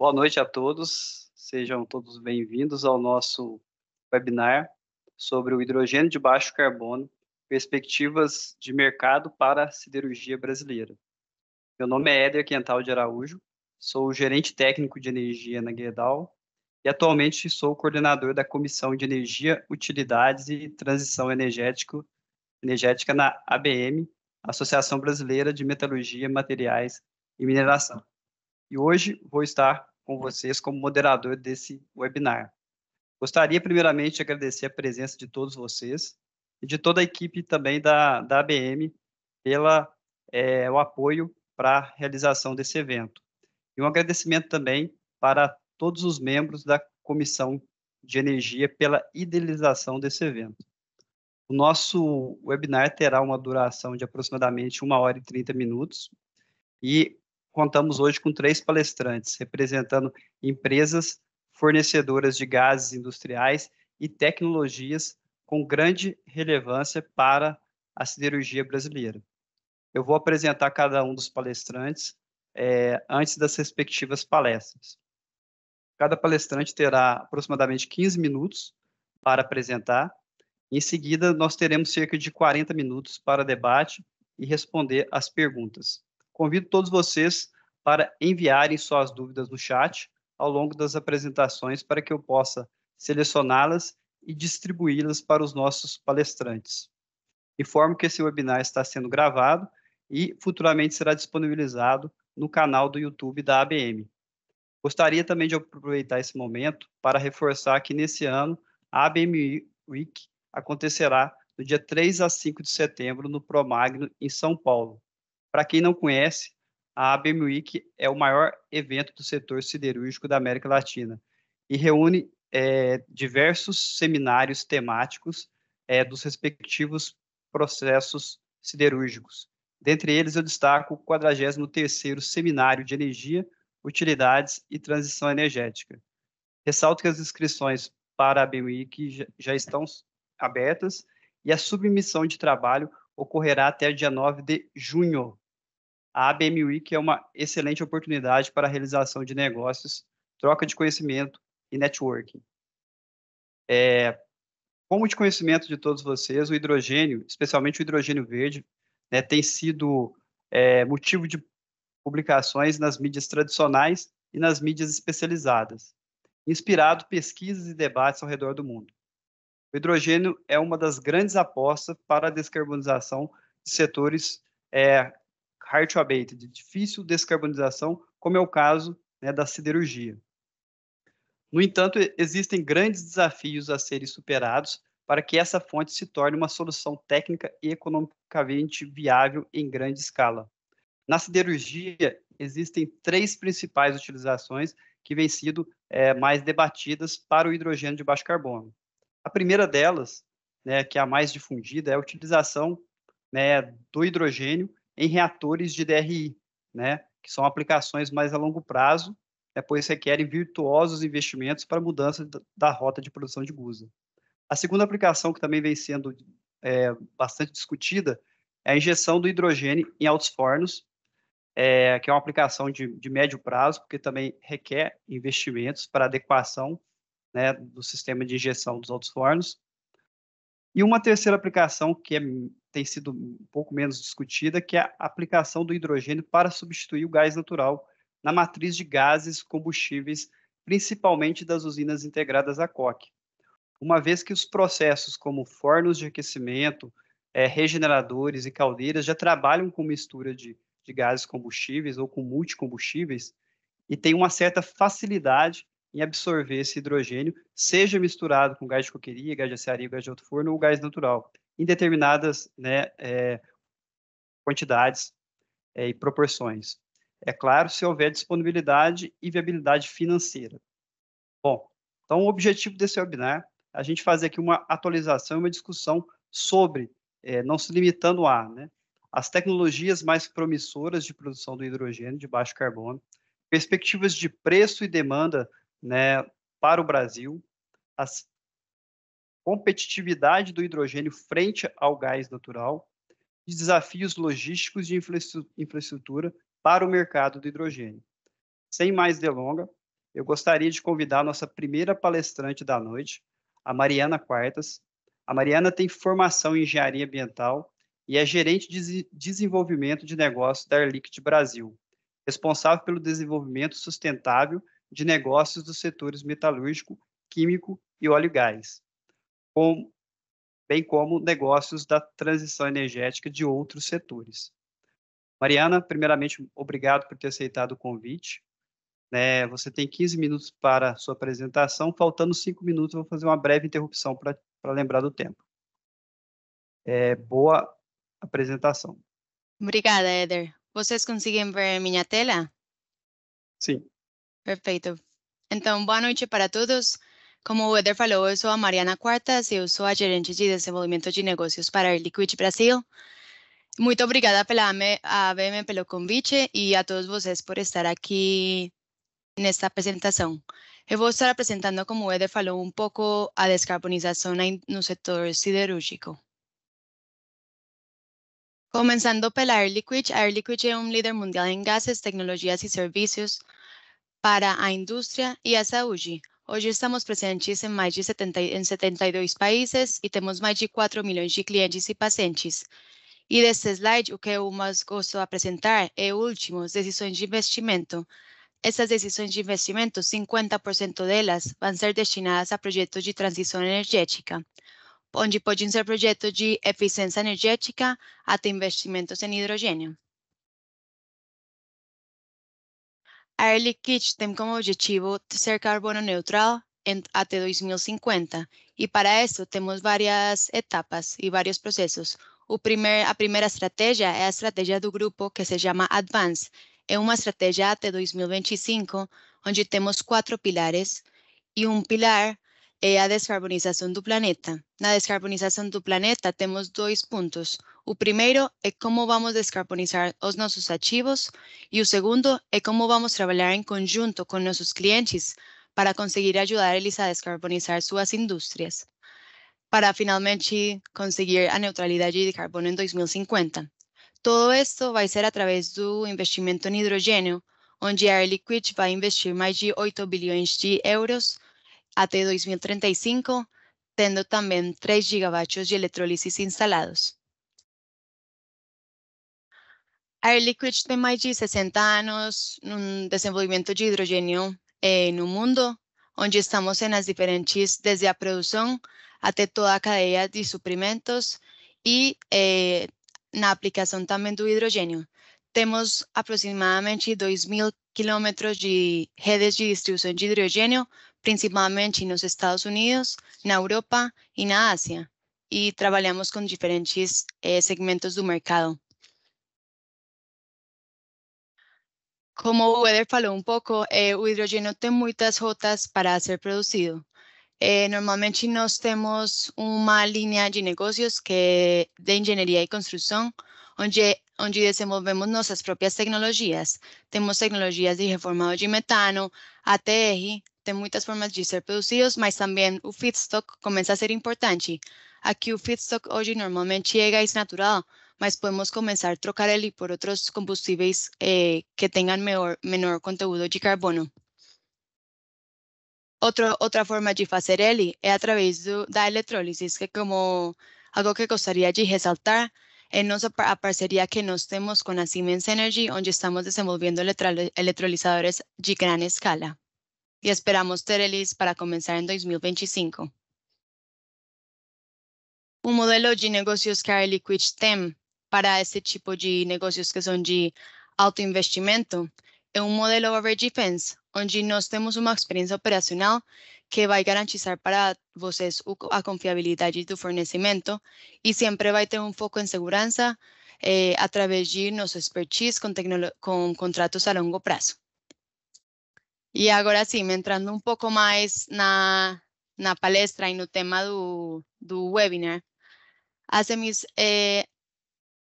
Boa noite a todos, sejam todos bem-vindos ao nosso webinar sobre o hidrogênio de baixo carbono, perspectivas de mercado para a siderurgia brasileira. Meu nome é Éder Quental de Araújo, sou o gerente técnico de energia na Gerdau e atualmente sou o coordenador da Comissão de Energia, Utilidades e Transição Energética na ABM, Associação Brasileira de Metalurgia, Materiais e Mineração. E hoje vou estar com vocês como moderador desse webinar. Gostaria primeiramente de agradecer a presença de todos vocês e de toda a equipe também da ABM pela o apoio para a realização desse evento. E um agradecimento também para todos os membros da Comissão de Energia pela idealização desse evento. O nosso webinar terá uma duração de aproximadamente 1 hora e 30 minutos e contamos hoje com 3 palestrantes, representando empresas fornecedoras de gases industriais e tecnologias com grande relevância para a siderurgia brasileira. Eu vou apresentar cada um dos palestrantes antes das respectivas palestras. Cada palestrante terá aproximadamente 15 minutos para apresentar. Em seguida, nós teremos cerca de 40 minutos para debate e responder às perguntas. Convido todos vocês para enviarem suas dúvidas no chat ao longo das apresentações para que eu possa selecioná-las e distribuí-las para os nossos palestrantes. Informo que esse webinar está sendo gravado e futuramente será disponibilizado no canal do YouTube da ABM. Gostaria também de aproveitar esse momento para reforçar que nesse ano a ABM Week acontecerá do dia 3 a 5 de setembro no Promagno, em São Paulo. Para quem não conhece, a ABM Week é o maior evento do setor siderúrgico da América Latina e reúne diversos seminários temáticos dos respectivos processos siderúrgicos. Dentre eles, eu destaco o 43º Seminário de Energia, Utilidades e Transição Energética. Ressalto que as inscrições para a ABM Week já estão abertas e a submissão de trabalho ocorrerá até o dia 9 de junho. A ABM Week é uma excelente oportunidade para a realização de negócios, troca de conhecimento e networking. Como de conhecimento de todos vocês, o hidrogênio, especialmente o hidrogênio verde, tem sido motivo de publicações nas mídias tradicionais e nas mídias especializadas, inspirado pesquisas e debates ao redor do mundo. O hidrogênio é uma das grandes apostas para a descarbonização de setores hard to abate, de difícil descarbonização, como é o caso da siderurgia. No entanto, existem grandes desafios a serem superados para que essa fonte se torne uma solução técnica e economicamente viável em grande escala. Na siderurgia, existem 3 principais utilizações que vêm sido mais debatidas para o hidrogênio de baixo carbono. A primeira delas, que é a mais difundida, é a utilização do hidrogênio em reatores de DRI, que são aplicações mais a longo prazo, pois requerem virtuosos investimentos para a mudança da rota de produção de gusa. A segunda aplicação, que também vem sendo bastante discutida, é a injeção do hidrogênio em altos fornos, que é uma aplicação de médio prazo, porque também requer investimentos para adequação do sistema de injeção dos altos fornos. E uma terceira aplicação que tem sido um pouco menos discutida, que é a aplicação do hidrogênio para substituir o gás natural na matriz de gases combustíveis, principalmente das usinas integradas a coque. Uma vez que os processos como fornos de aquecimento, regeneradores e caldeiras já trabalham com mistura de gases combustíveis ou com multicombustíveis e tem uma certa facilidade em absorver esse hidrogênio, seja misturado com gás de coqueria, gás de aciaria, gás de alto forno ou gás natural, em determinadas quantidades e proporções. É claro, se houver disponibilidade e viabilidade financeira. Bom, então o objetivo desse webinar é a gente fazer aqui uma atualização e uma discussão sobre, não se limitando a, as tecnologias mais promissoras de produção do hidrogênio de baixo carbono, perspectivas de preço e demanda para o Brasil, a competitividade do hidrogênio frente ao gás natural, e desafios logísticos de infraestrutura para o mercado do hidrogênio. Sem mais delongas, Eu gostaria de convidar a nossa primeira palestrante da noite, a Mariana Quartas. A Mariana tem formação em engenharia ambiental e é gerente de desenvolvimento de negócios da Air Liquide Brasil, responsável pelo desenvolvimento sustentável de negócios dos setores metalúrgico, químico e óleo e gás, bem como negócios da transição energética de outros setores. Mariana, primeiramente, obrigado por ter aceitado o convite. Você tem 15 minutos para a sua apresentação, faltando 5 minutos, eu vou fazer uma breve interrupção para lembrar do tempo. Boa apresentação. Obrigada, Eder. Vocês conseguem ver minha tela? Sim. Perfeito. Então, boa noite para todos. Como o Eder falou, eu sou a Mariana Quartas e eu sou a gerente de desenvolvimento de negócios para a Air Liquide Brasil. Muito obrigada pela ABM pelo convite e a todos vocês por estar aqui nesta apresentação. Eu vou estar apresentando, como o Eder falou, um pouco a descarbonização no setor siderúrgico. Começando pela Air Liquide, a Air Liquide é um líder mundial em gases, tecnologias e serviços para a indústria e a saúde. Hoje estamos presentes em mais de 72 países e temos mais de 4 milhões de clientes e pacientes. E deste slide, o que eu mais gosto de apresentar é o último, decisões de investimento. Essas decisões de investimento, 50% delas vão ser destinadas a projetos de transição energética, onde podem ser projetos de eficiência energética até investimentos em hidrogênio. A Air Liquide tem como objetivo ser carbono neutral até 2050 e para isso temos várias etapas e vários processos. A primeira estratégia é a estratégia do grupo que se chama Advance. É uma estratégia até 2025, onde temos 4 pilares e um pilar é a descarbonização do planeta. Na descarbonização do planeta temos 2 pontos. O primeiro é como vamos descarbonizar os nossos ativos e o segundo é como vamos trabalhar em conjunto com nossos clientes para conseguir ajudar eles a descarbonizar suas indústrias, para finalmente conseguir a neutralidade de carbono em 2050. Todo esto vai ser através do investimento em hidrogênio, onde a Air Liquide vai investir mais de 8 bilhões de euros até 2035, tendo também 3 gigawatts de eletrólise instalados. A Air Liquide tem mais de 60 anos no desenvolvimento de hidrogênio no mundo, onde estamos nas diferentes, desde a produção até toda a cadeia de suprimentos e na aplicação também do hidrogênio. Temos aproximadamente 2.000 quilômetros de redes de distribuição de hidrogênio, principalmente nos Estados Unidos, na Europa e na Ásia, e trabalhamos com diferentes segmentos do mercado. Como o Eder falou um pouco, o hidrogênio tem muitas rotas para ser produzido. Normalmente nós temos uma linha de negócios que é de engenharia e construção, onde desenvolvemos nossas próprias tecnologias. Temos tecnologias de reformado de metano, ATR, tem muitas formas de ser produzidos, mas também o feedstock começa a ser importante. Aqui o feedstock hoje normalmente é gás natural, mas podemos começar a trocar ele por outros combustíveis que tenham menor conteúdo de carbono. Outra forma de fazer ele é através da eletrólise, que como algo que gostaria de ressaltar é a parceria que nós temos com a Siemens Energy, onde estamos desenvolvendo eletrolisadores de grande escala. E esperamos ter eles para começar em 2025. O modelo de negócios que a Air Liquide tem para esse tipo de negócios que são de alto investimento é um modelo over defense, onde nós temos uma experiência operacional que vai garantizar para vocês a confiabilidade do fornecimento e sempre vai ter um foco em segurança através de nosso expertise com contratos a longo prazo. E agora sim, entrando um pouco mais na palestra e no tema do webinar,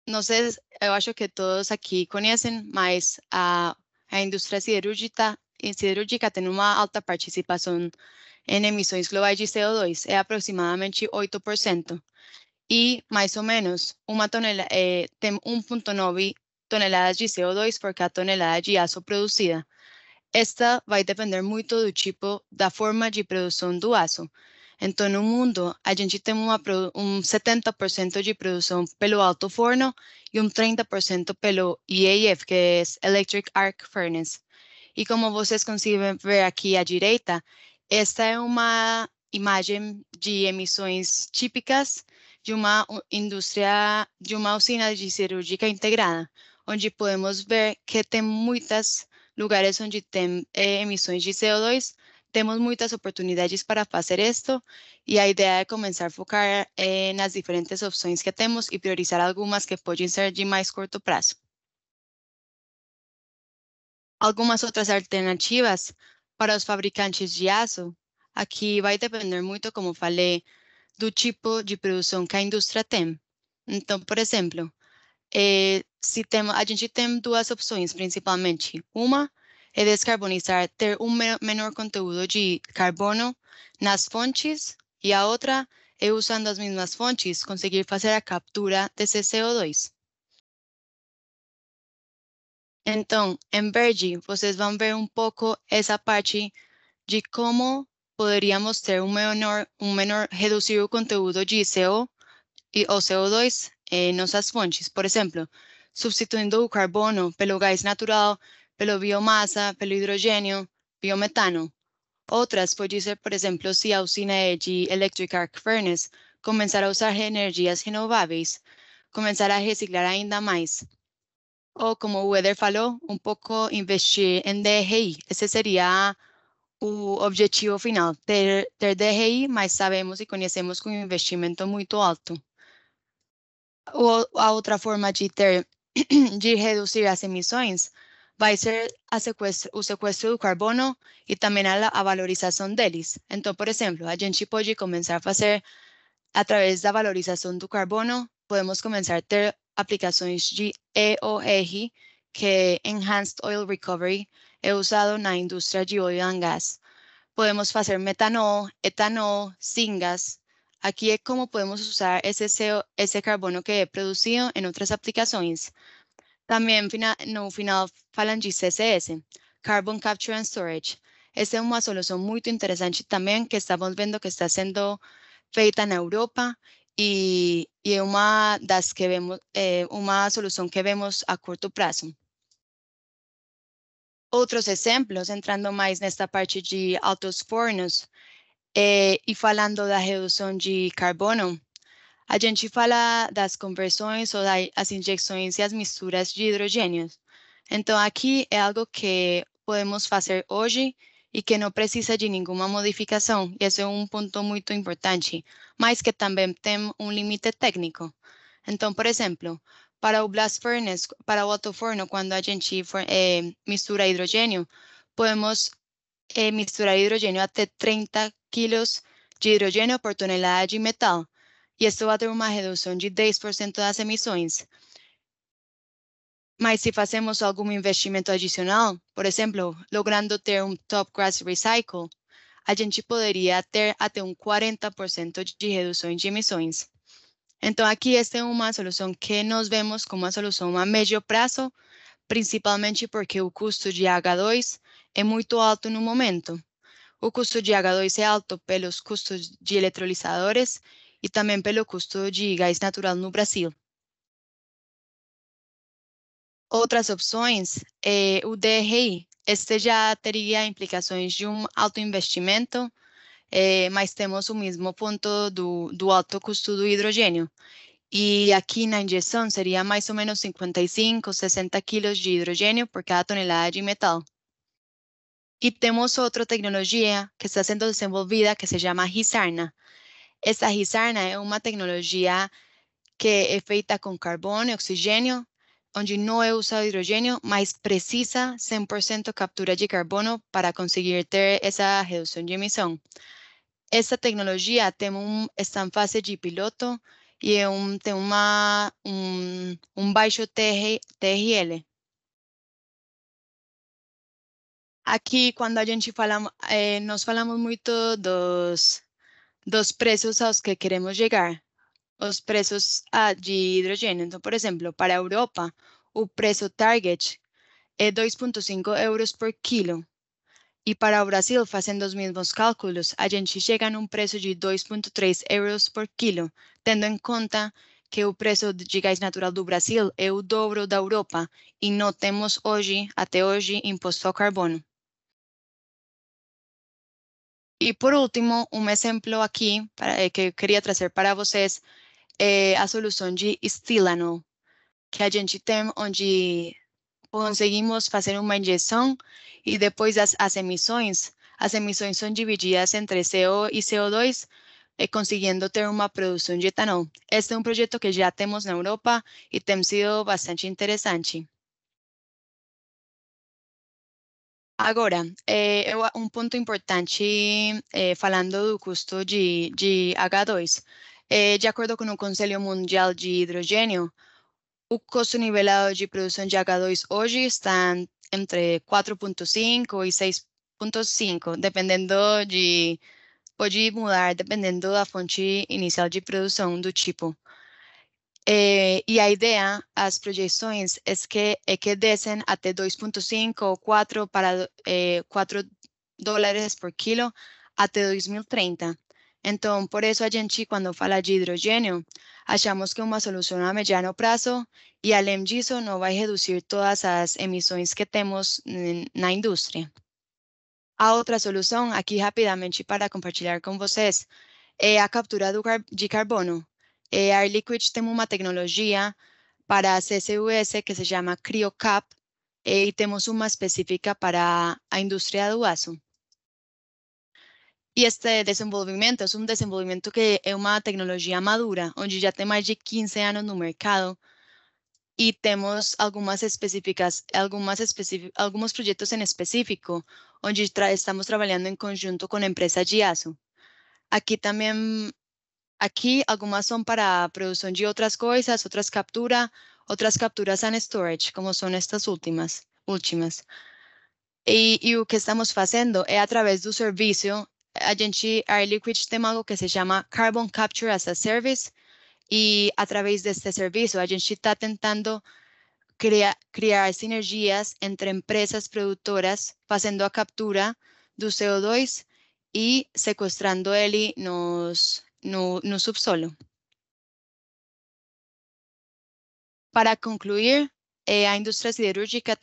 não sei, eu acho que todos aqui conhecem, mas a indústria siderúrgica tem uma alta participação em emissões globais de CO2, é aproximadamente 8%. E, mais ou menos, tem 1,9 toneladas de CO2 por cada tonelada de aço produzida. Esta vai depender muito do tipo, da forma de produção do aço. Então, no mundo, a gente tem 70% de produção pelo alto forno e 30% pelo EAF, que é Electric Arc Furnace. E como vocês conseguem ver aqui à direita, esta é uma imagem de emissões típicas de uma indústria, de uma usina de cirúrgica integrada, onde podemos ver que tem muitos lugares onde tem emissões de CO2, temos muitas oportunidades para fazer isto e a ideia é começar a focar nas diferentes opções que temos e priorizar algumas que podem ser de mais curto prazo. Algumas outras alternativas para os fabricantes de aço, aqui vai depender muito, como falei, do tipo de produção que a indústria tem. Então, por exemplo, a gente tem duas opções, principalmente. Uma é descarbonizar, ter um menor conteúdo de carbono nas fontes, e a outra é, usando as mesmas fontes, conseguir fazer a captura desse CO2. Então, em verde, vocês vão ver um pouco essa parte de como poderíamos ter reduzir o conteúdo de CO ou CO2 em nossas fontes. Por exemplo, substituindo o carbono pelo gás natural, pelo biomassa, pelo hidrogênio, biometano. Outras pode ser, por exemplo, se a usina é de Electric Arc Furnace, começar a usar energias renováveis, começar a reciclar ainda mais. Ou, como o Eder falou, um pouco investir em DRI. Esse seria o objetivo final, ter DRI, mas sabemos e conhecemos que um investimento muito alto. A outra forma de de reduzir as emissões vai ser o sequestro do carbono e também a valorização deles. Então, por exemplo, a gente pode começar a fazer, através da valorização do carbono, podemos começar a ter aplicações de EOR, que é Enhanced Oil Recovery, é usado na indústria de oil and gas. Podemos fazer metanol, etanol, syngas. Aqui é como podemos usar esse carbono que é produzido em outras aplicações. Também no final falam de CCS, Carbon Capture and Storage. Essa é uma solução muito interessante também que estamos vendo que está sendo feita na Europa e é uma das que vemos, uma solução que vemos a curto prazo. Outros exemplos, entrando mais nesta parte de altos fornos, e falando da redução de carbono, a gente fala das conversões ou das injeções e as misturas de hidrogênios. Então, aqui é algo que podemos fazer hoje e que não precisa de nenhuma modificação. E esse é um ponto muito importante, mas que também tem um limite técnico. Então, por exemplo, para o blast furnace, para o alto forno, quando a gente mistura hidrogênio, podemos misturar hidrogênio até 30 quilos de hidrogênio por tonelada de metal. E isso vai ter uma redução de 10% das emissões. Mas se fazemos algum investimento adicional, por exemplo, logrando ter um top grass recycle, a gente poderia ter até 40% de redução de emissões. Então, aqui esta é uma solução que nós vemos como uma solução a médio prazo, principalmente porque o custo de H2 é muito alto no momento. O custo de H2 é alto pelos custos de eletrolisadores e também pelo custo de gás natural no Brasil. Outras opções, o DRI, este já teria implicações de um alto investimento, mas temos o mesmo ponto do alto custo do hidrogênio. E aqui na injeção seria mais ou menos 55, 60 quilos de hidrogênio por cada tonelada de metal. E temos outra tecnologia que está sendo desenvolvida que se chama Hisarna. Essa Hisarna é uma tecnologia que é feita com carbono e oxigênio, onde não é usado hidrogênio, mas precisa 100% captura de carbono para conseguir ter essa redução de emissão. Essa tecnologia está em fase de piloto e tem um baixo TRL. Aqui, quando a gente fala, nós falamos muito dos preços aos que queremos chegar, os preços de hidrogênio. Então, por exemplo, para a Europa, o preço target é 2,5 euros por quilo. E para o Brasil, fazendo os mesmos cálculos, a gente chega num preço de 2,3 euros por quilo, tendo em conta que o preço de gás natural do Brasil é o dobro da Europa e não temos hoje, até hoje, imposto ao carbono. E por último, um exemplo aqui que eu queria trazer para vocês é a solução de Stilano, que a gente tem onde conseguimos fazer uma injeção e depois as emissões são divididas entre CO e CO2, conseguindo ter uma produção de etanol. Este é um projeto que já temos na Europa e tem sido bastante interessante. Agora, um ponto importante, falando do custo de H2. De acordo com o Conselho Mundial de Hidrogênio, o custo nivelado de produção de H2 hoje está entre 4,5 e 6,5, dependendo pode mudar dependendo da fonte inicial de produção do tipo. E a ideia, as projeções, é que descem até 2,5 ou 4 para $4 por quilo até 2030. Então, por isso a gente, quando fala de hidrogênio, achamos que é uma solução a mediano prazo e, além disso, não vai reduzir todas as emissões que temos na indústria. A outra solução, aqui rapidamente para compartilhar com vocês, é a captura de carbono. A Air Liquide tem uma tecnologia para CCUS que se chama CryoCap e temos uma específica para a indústria do aço. E este desenvolvimento é um desenvolvimento que é uma tecnologia madura, onde já tem mais de 15 anos no mercado e temos alguns projetos em específico, onde estamos trabalhando em conjunto com empresas de aço. Aqui algumas são para a produção de outras coisas, outras capturas and storage, como são estas últimas. E o que estamos fazendo é através do serviço, a Air Liquide tem algo que se chama Carbon Capture as a Service, e através deste serviço a gente está tentando criar sinergias entre empresas produtoras, fazendo a captura do CO2 e sequestrando ele no subsolo. Para concluir, a indústria siderúrgica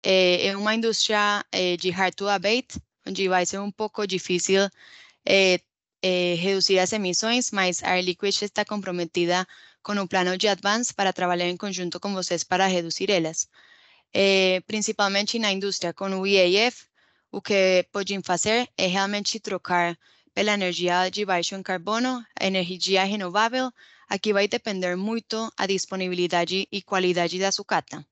é uma indústria de hard to abate, onde vai ser um pouco difícil reduzir as emissões, mas a Air Liquide está comprometida com o plano de Advance para trabalhar em conjunto com vocês para reduzir elas. Principalmente na indústria com o EAF, o que podem fazer é realmente trocar pela energia de baixo em carbono, energia renovável. Aqui vai depender muito a disponibilidade e qualidade da sucata.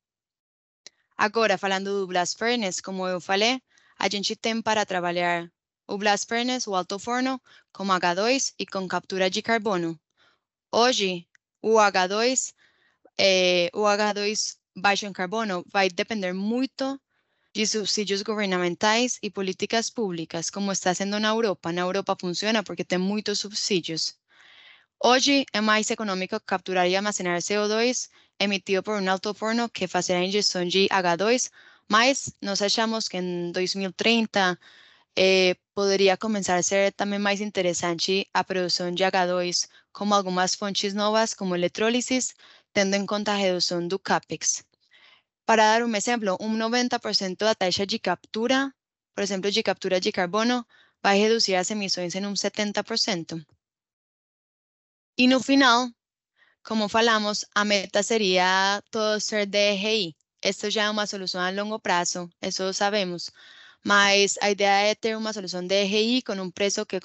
Agora, falando do Blast Furnace, como eu falei, a gente tem para trabalhar o Blast Furnace, o alto forno, com H2 e com captura de carbono. Hoje, o H2 baixo em carbono vai depender muito de subsídios governamentais e políticas públicas, como está sendo na Europa. Na Europa funciona porque tem muitos subsídios. Hoje é mais econômico capturar e armazenar CO2 emitido por um alto forno que fazer a injeção de H2, mas nós achamos que em 2030 poderia começar a ser também mais interessante a produção de H2 como algumas fontes novas, como eletrólise, tendo em conta a redução do CAPEX. Para dar um exemplo, 90% da taxa de captura, por exemplo, de captura de carbono, vai reduzir as emissões em 70%. E no final, como falamos, a meta seria todo ser DRI. Esto já é uma solução a longo prazo, isso sabemos. Mas a ideia é ter uma solução DRI com um preço que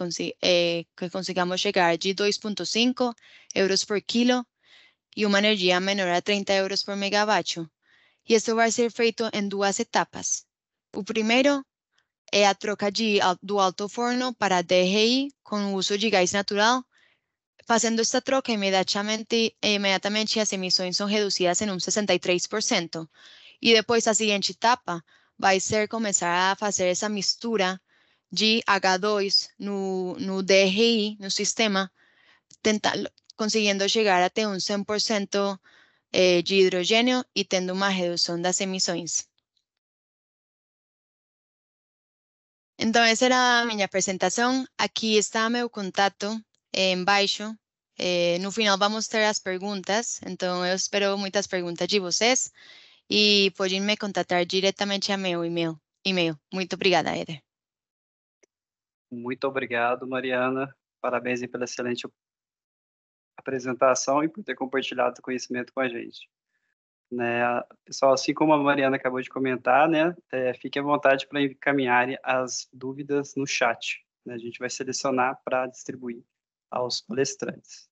consigamos chegar de 2,5 euros por quilo e uma energia menor a 30 euros por megawatt. E isso vai ser feito em duas etapas. O primeiro é a troca do alto forno para DRI com o uso de gás natural. Fazendo esta troca, imediatamente as emissões são reduzidas em 63%. E depois a seguinte etapa vai ser começar a fazer essa mistura de H2 no DRI, no sistema, conseguindo chegar até 100% de hidrogênio e tendo uma redução das emissões. Então, essa era a minha apresentação. Aqui está meu contato embaixo. No final vamos ter as perguntas, então eu espero muitas perguntas de vocês e podem me contatar diretamente a meu e-mail. Muito obrigada, Eder. Muito obrigado, Mariana. Parabéns aí pela excelente apresentação e por ter compartilhado o conhecimento com a gente. Né, pessoal, assim como a Mariana acabou de comentar, né, fique à vontade para encaminharem as dúvidas no chat, né, a gente vai selecionar para distribuir aos palestrantes.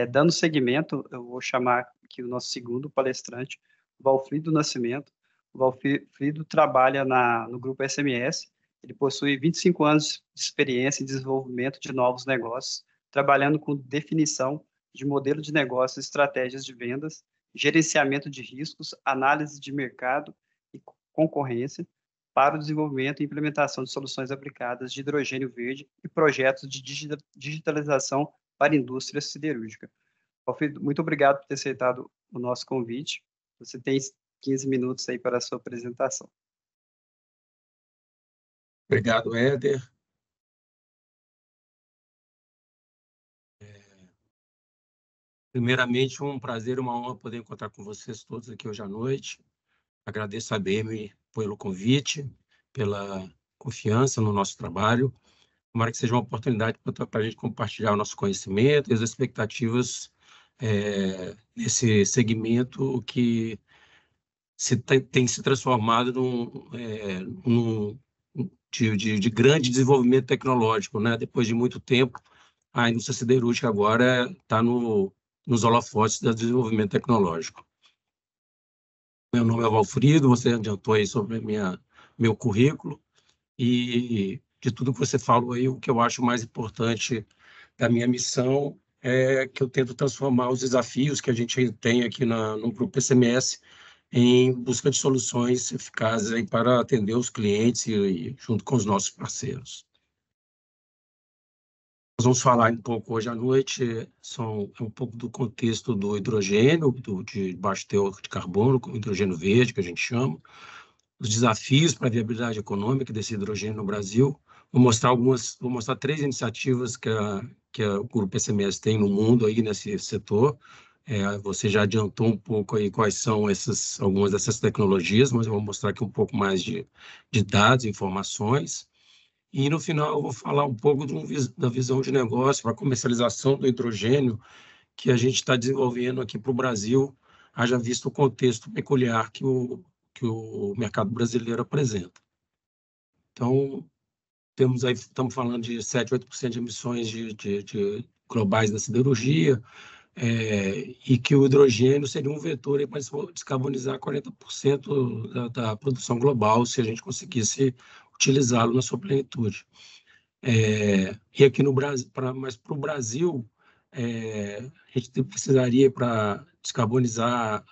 Dando seguimento, eu vou chamar aqui o nosso segundo palestrante, Valfrido Nascimento. O Valfrido trabalha no grupo SMS, ele possui 25 anos de experiência em desenvolvimento de novos negócios, trabalhando com definição de modelo de negócio, estratégias de vendas, gerenciamento de riscos, análise de mercado e concorrência, para o desenvolvimento e implementação de soluções aplicadas de hidrogênio verde e projetos de digitalização para a indústria siderúrgica. Alfredo, muito obrigado por ter aceitado o nosso convite. Você tem 15 minutos aí para a sua apresentação. Obrigado, Éder. Primeiramente, um prazer e uma honra poder encontrar com vocês todos aqui hoje à noite. Agradeço a BM pelo convite, pela confiança no nosso trabalho. Tomara que seja uma oportunidade para a gente compartilhar o nosso conhecimento e as expectativas nesse segmento que tem se transformado de grande desenvolvimento tecnológico, né? Depois de muito tempo, a indústria siderúrgica agora está nos holofotes do desenvolvimento tecnológico. Meu nome é Valfrido, você adiantou aí sobre meu currículo, e de tudo que você falou aí, o que eu acho mais importante da minha missão é que eu tento transformar os desafios que a gente tem aqui no Grupo SMS em busca de soluções eficazes aí para atender os clientes e junto com os nossos parceiros. Nós vamos falar um pouco hoje à noite um pouco do contexto do hidrogênio, de baixo teor de carbono, com hidrogênio verde, que a gente chama, os desafios para a viabilidade econômica desse hidrogênio no Brasil. Vou mostrar 3 iniciativas que o Grupo SMS tem no mundo aí nesse setor. Você já adiantou um pouco aí quais são algumas dessas tecnologias, mas eu vou mostrar aqui um pouco mais de dados, informações. E, no final, eu vou falar um pouco da visão de negócio para a comercialização do hidrogênio que a gente está desenvolvendo aqui para o Brasil, haja visto o contexto peculiar que o mercado brasileiro apresenta. Então, estamos falando de 7, 8% de emissões globais da siderurgia, e que o hidrogênio seria um vetor para descarbonizar 40% da produção global, se a gente conseguisse utilizá-lo na sua plenitude. E aqui no Brasil, mas para o Brasil, a gente precisaria, para descarbonizar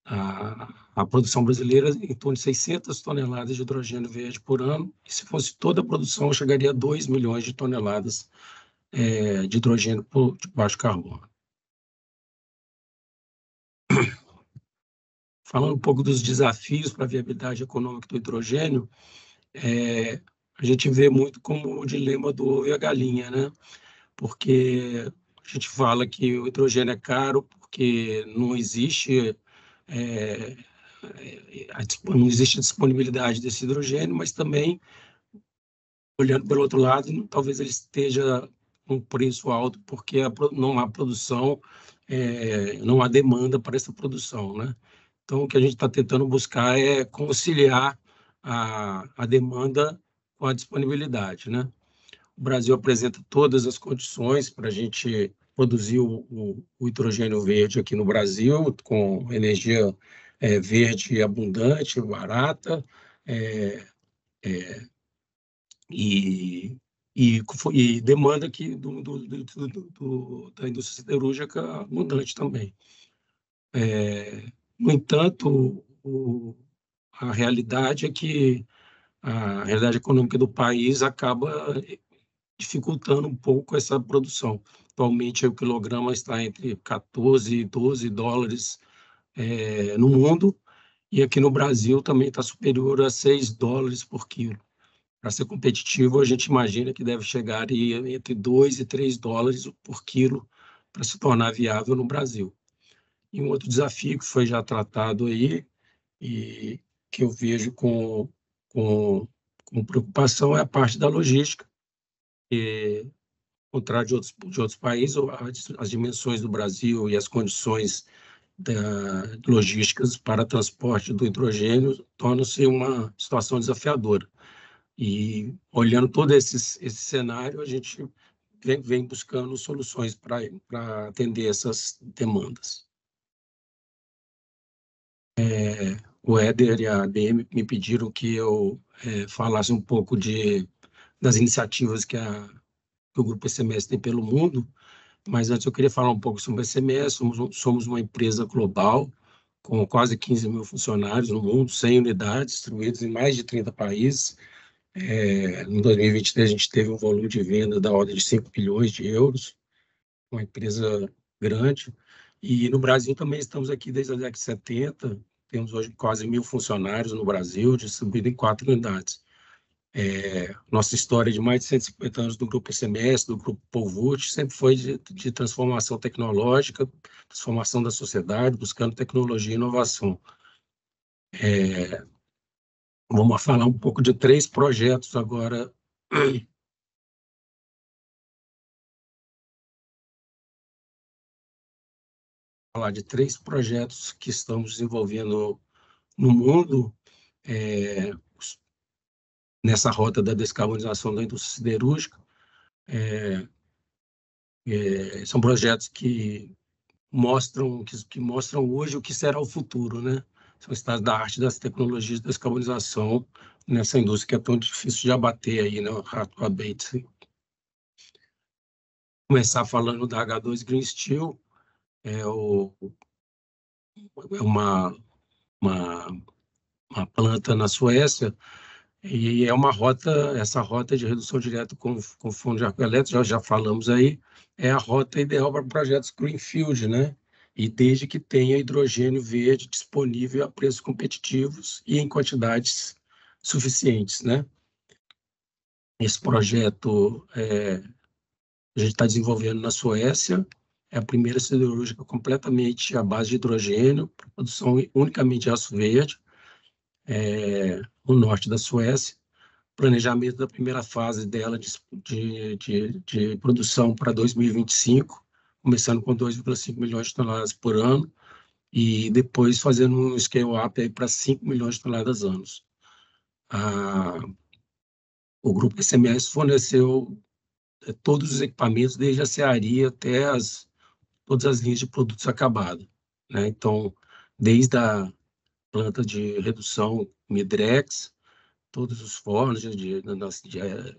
a produção brasileira, em torno de 600 toneladas de hidrogênio verde por ano, e se fosse toda a produção, chegaria a 2 milhões de toneladas de hidrogênio de baixo carbono. Falando um pouco dos desafios para a viabilidade econômica do hidrogênio, a gente vê muito como o dilema do ovo e a galinha, né? Porque a gente fala que o hidrogênio é caro porque não existe disponibilidade desse hidrogênio, mas também, olhando pelo outro lado, talvez ele esteja um preço alto porque não há produção, não há demanda para essa produção, né? Então, o que a gente está tentando buscar é conciliar a demanda com a disponibilidade, né? O Brasil apresenta todas as condições para a gente produzir o hidrogênio verde aqui no Brasil, com energia verde abundante, barata, e demanda aqui da indústria siderúrgica abundante também. No entanto, a realidade é que a realidade econômica do país acaba dificultando um pouco essa produção. Atualmente, o quilograma está entre 14 e 12 dólares no mundo, e aqui no Brasil também está superior a 6 dólares por quilo. Para ser competitivo, a gente imagina que deve chegar entre 2 e 3 dólares por quilo para se tornar viável no Brasil. E um outro desafio que foi já tratado aí, e que eu vejo com preocupação, é a parte da logística. E, ao contrário de outros países, as dimensões do Brasil e as condições logísticas para transporte do hidrogênio tornam-se uma situação desafiadora. E, olhando todo esse cenário, a gente vem buscando soluções para atender essas demandas. O Éder e a ABM me pediram que eu falasse um pouco das iniciativas que o Grupo ECMS tem pelo mundo, mas antes eu queria falar um pouco sobre o ECMS. Somos uma empresa global, com quase 15 mil funcionários no mundo, 100 unidades distribuídas em mais de 30 países. Em 2023, a gente teve um volume de venda da ordem de 5 bilhões de euros, uma empresa grande. E no Brasil também estamos aqui desde a década de 70, temos hoje quase 1.000 funcionários no Brasil, distribuídos em 4 unidades. Nossa história de mais de 150 anos do Grupo ECMS, do Grupo Polvut, sempre foi de transformação tecnológica, transformação da sociedade, buscando tecnologia e inovação. Vamos falar um pouco de 3 projetos agora. Falar de 3 projetos que estamos desenvolvendo no mundo, nessa rota da descarbonização da indústria siderúrgica. São projetos que mostram hoje o que será o futuro, né? São estados da arte das tecnologias de descarbonização nessa indústria que é tão difícil de abater aí, né? Hard to abate. Começar falando da H2 Green Steel, é uma planta na Suécia, e é essa rota de redução direta com fundo de arco elétrico, já falamos aí, é a rota ideal para projetos Greenfield, né? E desde que tenha hidrogênio verde disponível a preços competitivos e em quantidades suficientes, né? Esse projeto a gente está desenvolvendo na Suécia, é a primeira siderúrgica completamente à base de hidrogênio, produção unicamente de aço verde, no norte da Suécia. Planejamento da primeira fase dela de produção para 2025, começando com 2,5 milhões de toneladas por ano, e depois fazendo um scale-up para 5 milhões de toneladas anos. O Grupo ECMS forneceu todos os equipamentos, desde a serraria até todas as linhas de produtos acabados, né? Então, desde a planta de redução Midrex, todos os fornos de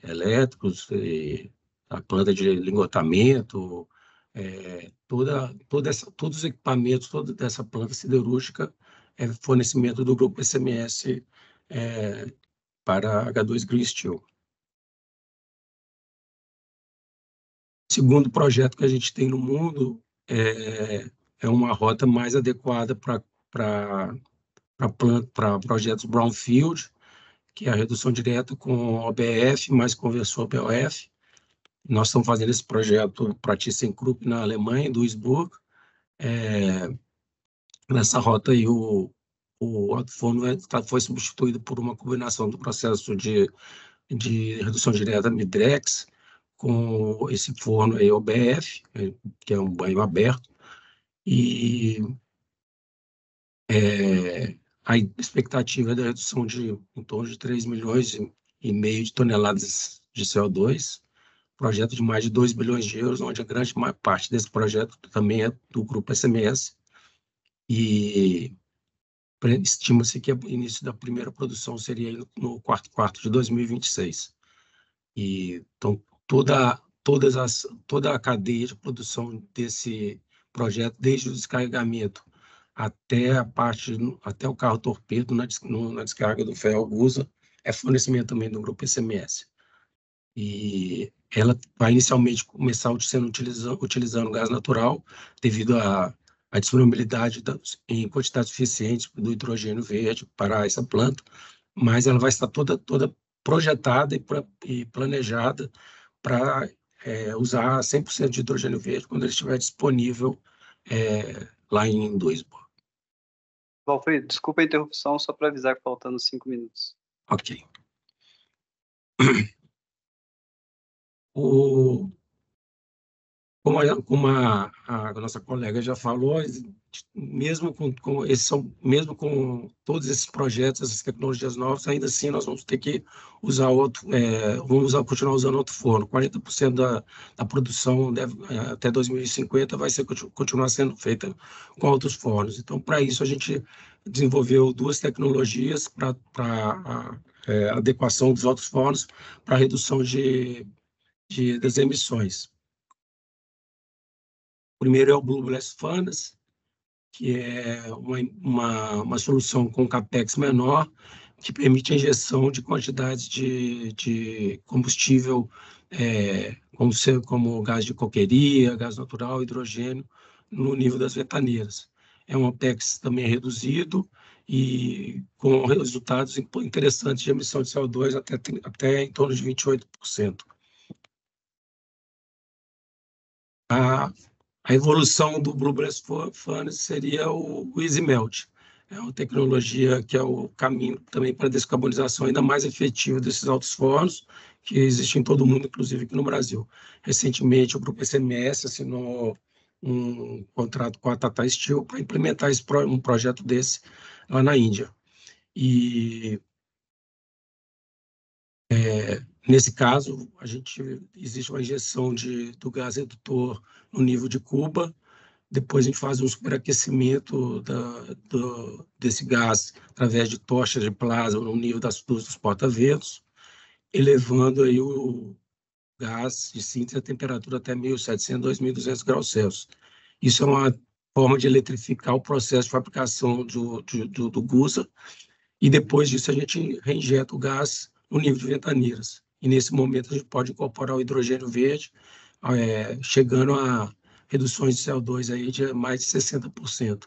elétricos, a planta de lingotamento, todos os equipamentos, toda essa planta siderúrgica é fornecimento do Grupo ECMS para H2 Green Steel. O segundo projeto que a gente tem no mundo é uma rota mais adequada para projetos Brownfield, que é a redução direta com OBF mais conversor BOF. Nós estamos fazendo esse projeto para ThyssenKrupp na Alemanha, em Duisburg. Nessa rota aí, o alto forno foi substituído por uma combinação do processo de redução direta Midrex com esse forno aí OBF, que é um banho aberto, e a expectativa é da redução de em torno de 3,5 milhões de toneladas de CO2, projeto de mais de 2 bilhões de euros, onde a grande parte desse projeto também é do Grupo ECMS, e estima-se que o início da primeira produção seria no quarto de 2026. Então, toda a cadeia de produção desse projeto, desde o descarregamento até o carro torpedo na descarga do ferro Gusa, é fornecimento também do Grupo ECMS. E ela vai inicialmente começar utilizando gás natural, devido a disponibilidade em quantidades suficientes do hidrogênio verde para essa planta, mas ela vai estar toda projetada e planejada para usar 100% de hidrogênio verde quando ele estiver disponível lá em Duisburg. Valfrido, desculpa a interrupção, só para avisar que faltando 5 minutos. Ok. Como a nossa colega já falou, mesmo com todos esses projetos, essas tecnologias novas, ainda assim nós vamos ter que usar continuar usando outro forno. 40% da produção até 2050 vai continuar sendo feita com outros fornos. Então, para isso, a gente desenvolveu 2 tecnologias para adequação dos outros fornos para redução das emissões. O primeiro é o Blue Blast Furnace, que é uma solução com capex menor, que permite a injeção de quantidades de combustível, como gás de coqueria, gás natural, hidrogênio, no nível das ventaneiras. É um capex também reduzido e com resultados interessantes de emissão de CO2 até em torno de 28%. A evolução do Blue Blast Furnace seria o Easy Melt. É uma tecnologia que é o caminho também para a descarbonização ainda mais efetiva desses altos fornos, que existem em todo o mundo, inclusive aqui no Brasil. Recentemente, o Grupo SMS assinou um contrato com a Tata Steel para implementar um projeto desse lá na Índia. E nesse caso, existe uma injeção do gás redutor no nível de Cuba. Depois a gente faz um superaquecimento desse gás através de tochas de plasma no nível dos porta-ventos, elevando aí o gás de síntese a temperatura até 1.700, 2.200 graus Celsius. Isso é uma forma de eletrificar o processo de fabricação do GUSA, e depois disso a gente reinjeta o gás no nível de ventaneiras. E nesse momento a gente pode incorporar o hidrogênio verde, chegando a reduções de CO2 aí de mais de 60%,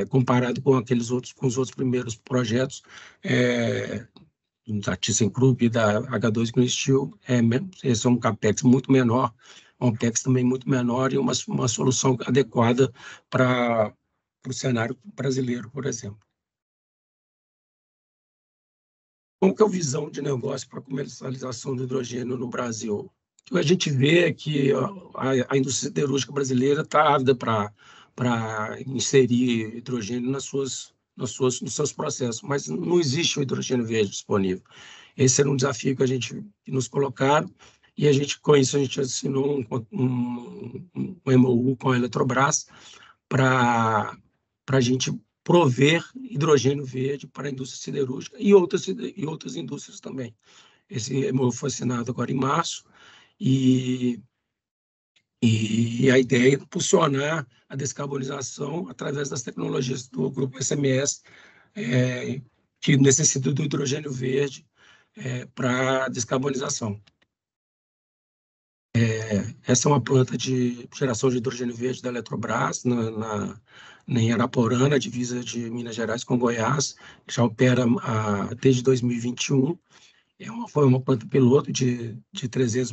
comparado com os outros primeiros projetos da ThyssenKrupp e da H2 Green Steel. Esse é um capex muito menor, um capex também muito menor e uma solução adequada para o cenário brasileiro, por exemplo. Como que é a visão de negócio para a comercialização do hidrogênio no Brasil? O que a gente vê é que a indústria siderúrgica brasileira está ávida para inserir hidrogênio nos seus processos, mas não existe o hidrogênio verde disponível. Esse era um desafio que nos colocaram, e com isso a gente assinou um MOU com a Eletrobras para a gente prover hidrogênio verde para a indústria siderúrgica e outras indústrias também. Esse MOU foi assinado agora em março, e a ideia é impulsionar a descarbonização através das tecnologias do Grupo SMS, que necessita do hidrogênio verde para a descarbonização. Essa é uma planta de geração de hidrogênio verde da Eletrobras, em Araporã, na divisa de Minas Gerais com Goiás, já opera desde 2021. Foi uma planta piloto de 300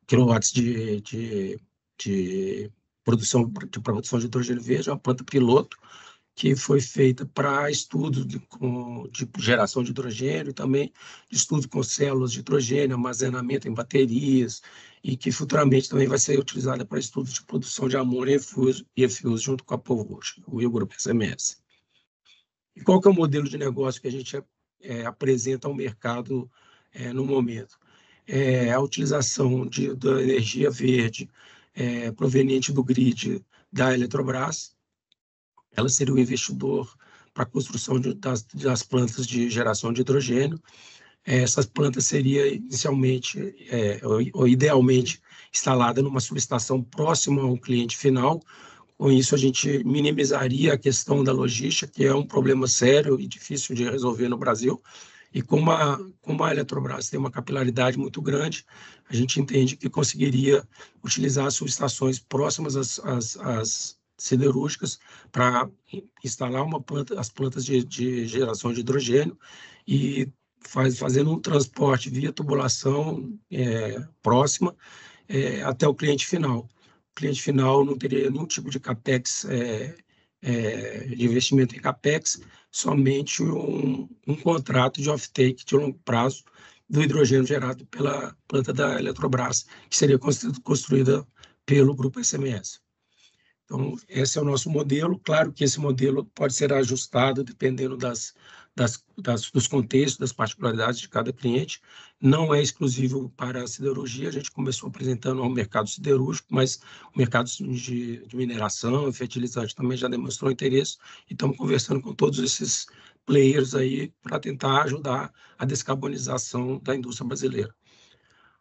quilowatts de produção de hidrogênio verde, uma planta piloto que foi feita para estudo de geração de hidrogênio, também estudo com células de hidrogênio, armazenamento em baterias, e que futuramente também vai ser utilizada para estudos de produção de amônia e efuse junto com a Polvos, o Grupo SMS. E qual que é o modelo de negócio que a gente apresenta ao mercado no momento? A utilização da energia verde proveniente do grid da Eletrobras. Ela seria o investidor para a construção das plantas de geração de hidrogênio. Essas plantas seriam inicialmente, ou idealmente, instaladas numa subestação próxima ao cliente final. Com isso, a gente minimizaria a questão da logística, que é um problema sério e difícil de resolver no Brasil, E como a Eletrobras tem uma capilaridade muito grande, a gente entende que conseguiria utilizar as subestações próximas às siderúrgicas para instalar as plantas de geração de hidrogênio e fazendo um transporte via tubulação próxima até o cliente final. O cliente final não teria nenhum tipo de capex, de investimento em capex, somente um contrato de off-take de longo prazo do hidrogênio gerado pela planta da Eletrobras, que seria construída pelo Grupo SMS. Então, esse é o nosso modelo. Claro que esse modelo pode ser ajustado dependendo dos contextos, das particularidades de cada cliente. Não é exclusivo para a siderurgia. A gente começou apresentando ao mercado siderúrgico, mas o mercado de mineração e fertilizante também já demonstrou interesse. E estamos conversando com todos esses players aí para tentar ajudar a descarbonização da indústria brasileira.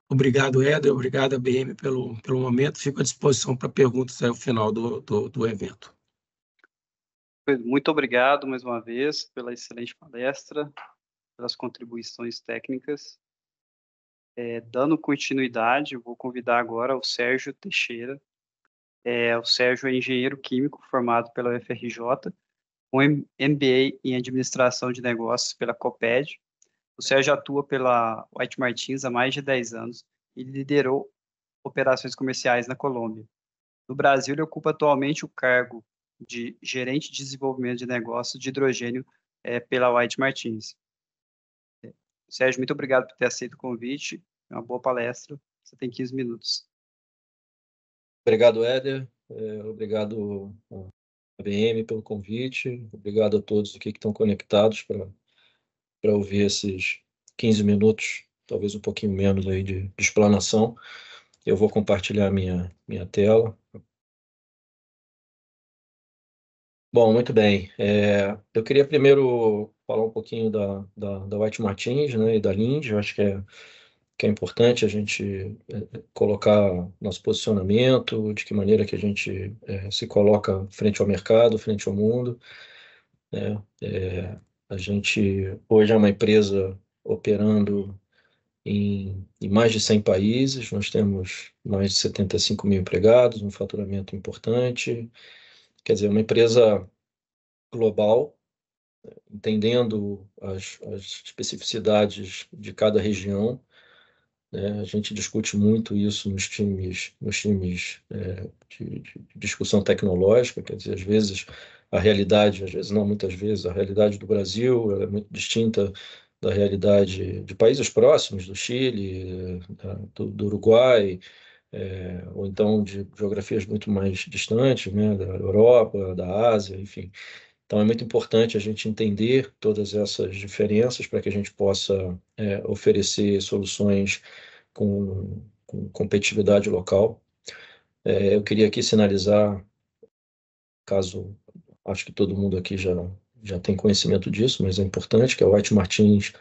Obrigado, Éder. Obrigado, ABM, pelo momento. Fico à disposição para perguntas ao final do evento. Muito obrigado, mais uma vez, pela excelente palestra, pelas contribuições técnicas. Dando continuidade, eu vou convidar agora o Sérgio Teixeira. O Sérgio é engenheiro químico formado pela UFRJ, com MBA em Administração de Negócios pela COPED. O Sérgio atua pela White Martins há mais de 10 anos e liderou operações comerciais na Colômbia. No Brasil, ele ocupa atualmente o cargo de gerente de desenvolvimento de negócios de hidrogênio pela White Martins. Sérgio, muito obrigado por ter aceito o convite. É uma boa palestra. Você tem 15 minutos. Obrigado, Éder. Obrigado, ABM, pelo convite. Obrigado a todos aqui que estão conectados para ouvir esses 15 minutos, talvez um pouquinho menos aí de explanação. Eu vou compartilhar minha tela. Bom, muito bem. Eu queria primeiro falar um pouquinho da White Martins, né, e da Linde. Eu acho que é importante a gente colocar nosso posicionamento, de que maneira que a gente se coloca frente ao mercado, frente ao mundo, né? A gente hoje é uma empresa operando em mais de 100 países, nós temos mais de 75 mil empregados, um faturamento importante, quer dizer, uma empresa global, entendendo as especificidades de cada região, né? A gente discute muito isso nos times de discussão tecnológica, quer dizer, às vezes a realidade, às vezes não, muitas vezes, a realidade do Brasil ela é muito distinta da realidade de países próximos, do Chile, do Uruguai, ou então de geografias muito mais distantes, né, da Europa, da Ásia, enfim. Então, é muito importante a gente entender todas essas diferenças para que a gente possa oferecer soluções com competitividade local. Eu queria aqui sinalizar, caso acho que todo mundo aqui já tem conhecimento disso, mas é importante, que a White Martins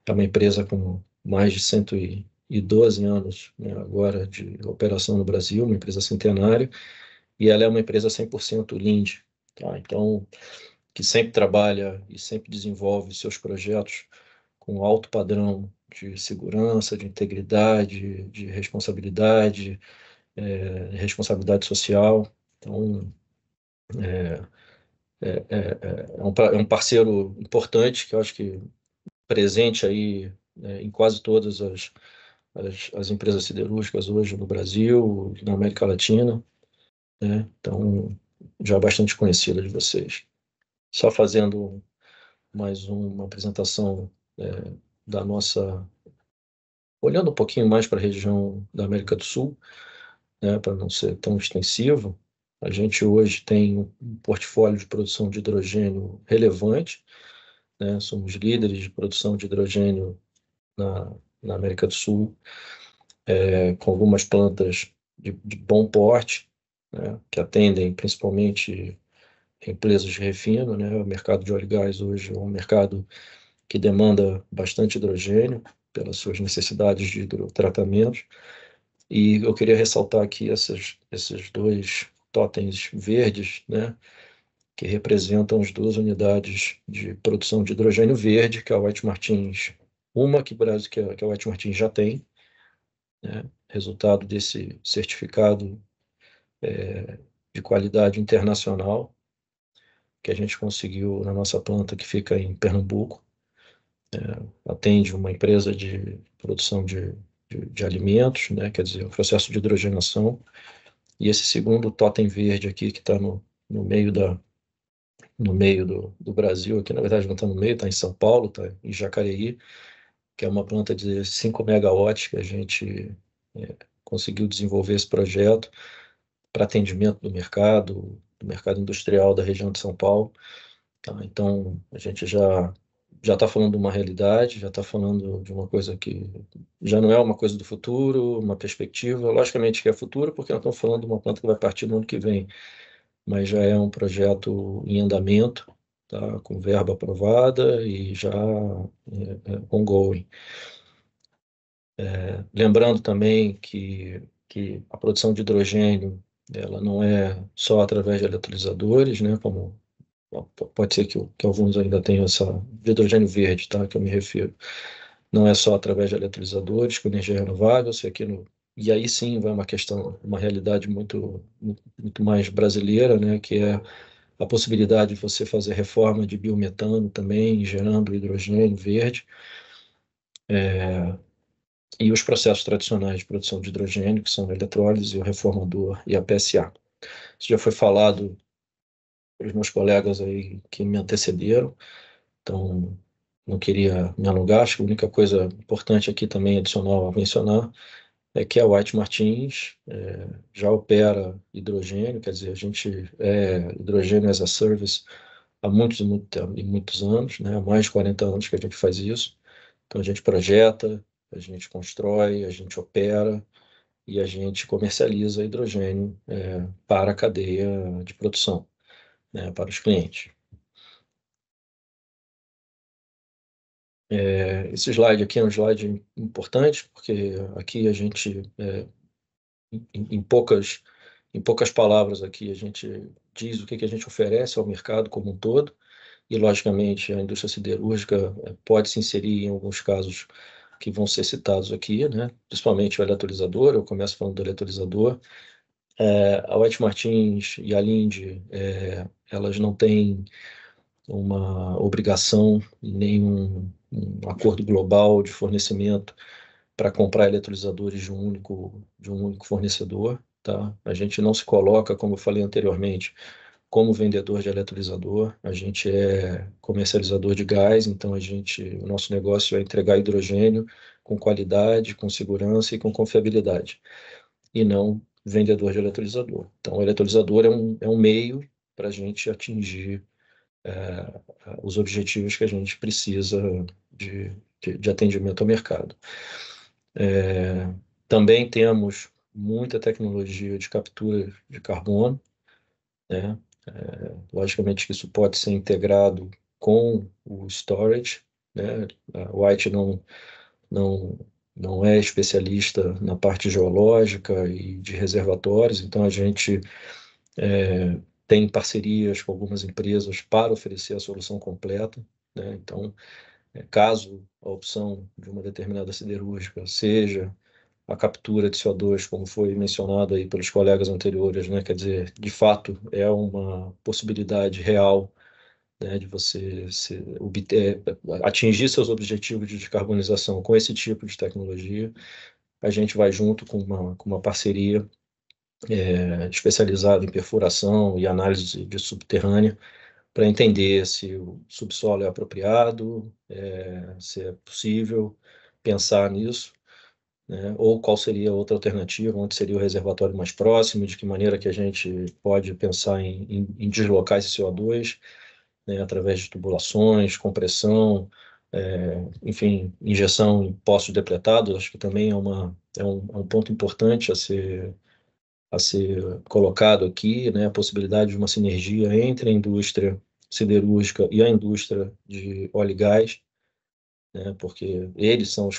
é uma empresa com mais de 112 anos, né, agora de operação no Brasil, uma empresa centenária, e ela é uma empresa 100% Linde, tá? Então, que sempre trabalha e sempre desenvolve seus projetos com alto padrão de segurança, de integridade, de responsabilidade, responsabilidade social. Então, é um parceiro importante que eu acho que presente aí em quase todas as empresas siderúrgicas hoje no Brasil, na América Latina, né? Então, já bastante conhecida de vocês. Só fazendo mais uma apresentação da nossa... Olhando um pouquinho mais para a região da América do Sul, né, para não ser tão extensivo, a gente hoje tem um portfólio de produção de hidrogênio relevante, né? Somos líderes de produção de hidrogênio na América do Sul, com algumas plantas de bom porte, né, que atendem principalmente empresas de refino, né? O mercado de óleo e gás hoje é um mercado que demanda bastante hidrogênio pelas suas necessidades de hidrotratamentos. E eu queria ressaltar aqui esses dois totens verdes, né, que representam as 2 unidades de produção de hidrogênio verde, que a White Martins, uma que a White Martins já tem, né, resultado desse certificado de qualidade internacional que a gente conseguiu na nossa planta que fica em Pernambuco. Atende uma empresa de produção de alimentos, né, quer dizer, o processo de hidrogenação. E esse segundo totem verde aqui, que está no meio do Brasil, aqui na verdade não está no meio, está em São Paulo, está em Jacareí, que é uma planta de 5 megawatts que a gente conseguiu desenvolver esse projeto para atendimento do mercado industrial da região de São Paulo. Tá? Então, a gente já está falando de uma realidade, já está falando de uma coisa que já não é uma coisa do futuro, uma perspectiva. Logicamente que é futuro, porque nós estamos falando de uma planta que vai partir no ano que vem, mas já é um projeto em andamento, tá? Com verba aprovada e já ongoing. Lembrando também que a produção de hidrogênio ela não é só através de eletrolisadores, né? Como pode ser que alguns ainda tenham essa de hidrogênio verde, tá? Que eu me refiro. Não é só através de eletrolisadores com energia renovável, e aí sim vai uma questão, uma realidade muito mais brasileira, né? Que é a possibilidade de você fazer reforma de biometano também, gerando hidrogênio verde. E os processos tradicionais de produção de hidrogênio, que são a eletrólise, o reformador e a PSA. Isso já foi falado pelos meus colegas aí que me antecederam, então não queria me alongar. Acho que a única coisa importante aqui também, adicional a mencionar, é que a White Martins já opera hidrogênio, quer dizer, a gente é hidrogênio as a service há muitos anos, né? Há mais de 40 anos que a gente faz isso. Então a gente projeta, a gente constrói, a gente opera e a gente comercializa hidrogênio para a cadeia de produção, né, para os clientes. Esse slide aqui é um slide importante, porque aqui a gente, em poucas palavras aqui, a gente diz o que a gente oferece ao mercado como um todo, e logicamente a indústria siderúrgica pode se inserir em alguns casos que vão ser citados aqui, né? Principalmente o eletrolisador. Eu começo falando do eletrolisador. A White Martins e a Linde, elas não têm uma obrigação e nenhum acordo global de fornecimento para comprar eletrolisadores de um único fornecedor, tá? A gente não se coloca, como eu falei anteriormente, como vendedor de eletrolisador. A gente é comercializador de gás, então o nosso negócio é entregar hidrogênio com qualidade, com segurança e com confiabilidade, e não vendedor de eletrolisador. Então, o eletrolisador é um meio para a gente atingir os objetivos que a gente precisa de atendimento ao mercado. Também temos muita tecnologia de captura de carbono, né? Logicamente que isso pode ser integrado com o storage, né? A White não é especialista na parte geológica e de reservatórios, então a gente tem parcerias com algumas empresas para oferecer a solução completa, né? Então, caso a opção de uma determinada siderúrgica seja a captura de CO2, como foi mencionado aí pelos colegas anteriores, né? Quer dizer, de fato, é uma possibilidade real, né, de você atingir seus objetivos de descarbonização com esse tipo de tecnologia. A gente vai junto com uma parceria especializada em perfuração e análise de subterrânea para entender se o subsolo é apropriado, se é possível pensar nisso, né? Ou qual seria outra alternativa, onde seria o reservatório mais próximo, de que maneira que a gente pode pensar em deslocar esse CO2, né, através de tubulações, compressão, enfim, injeção em poços depletados. Acho que também é um ponto importante a ser colocado aqui, né, a possibilidade de uma sinergia entre a indústria siderúrgica e a indústria de óleo e gás, né, porque eles são os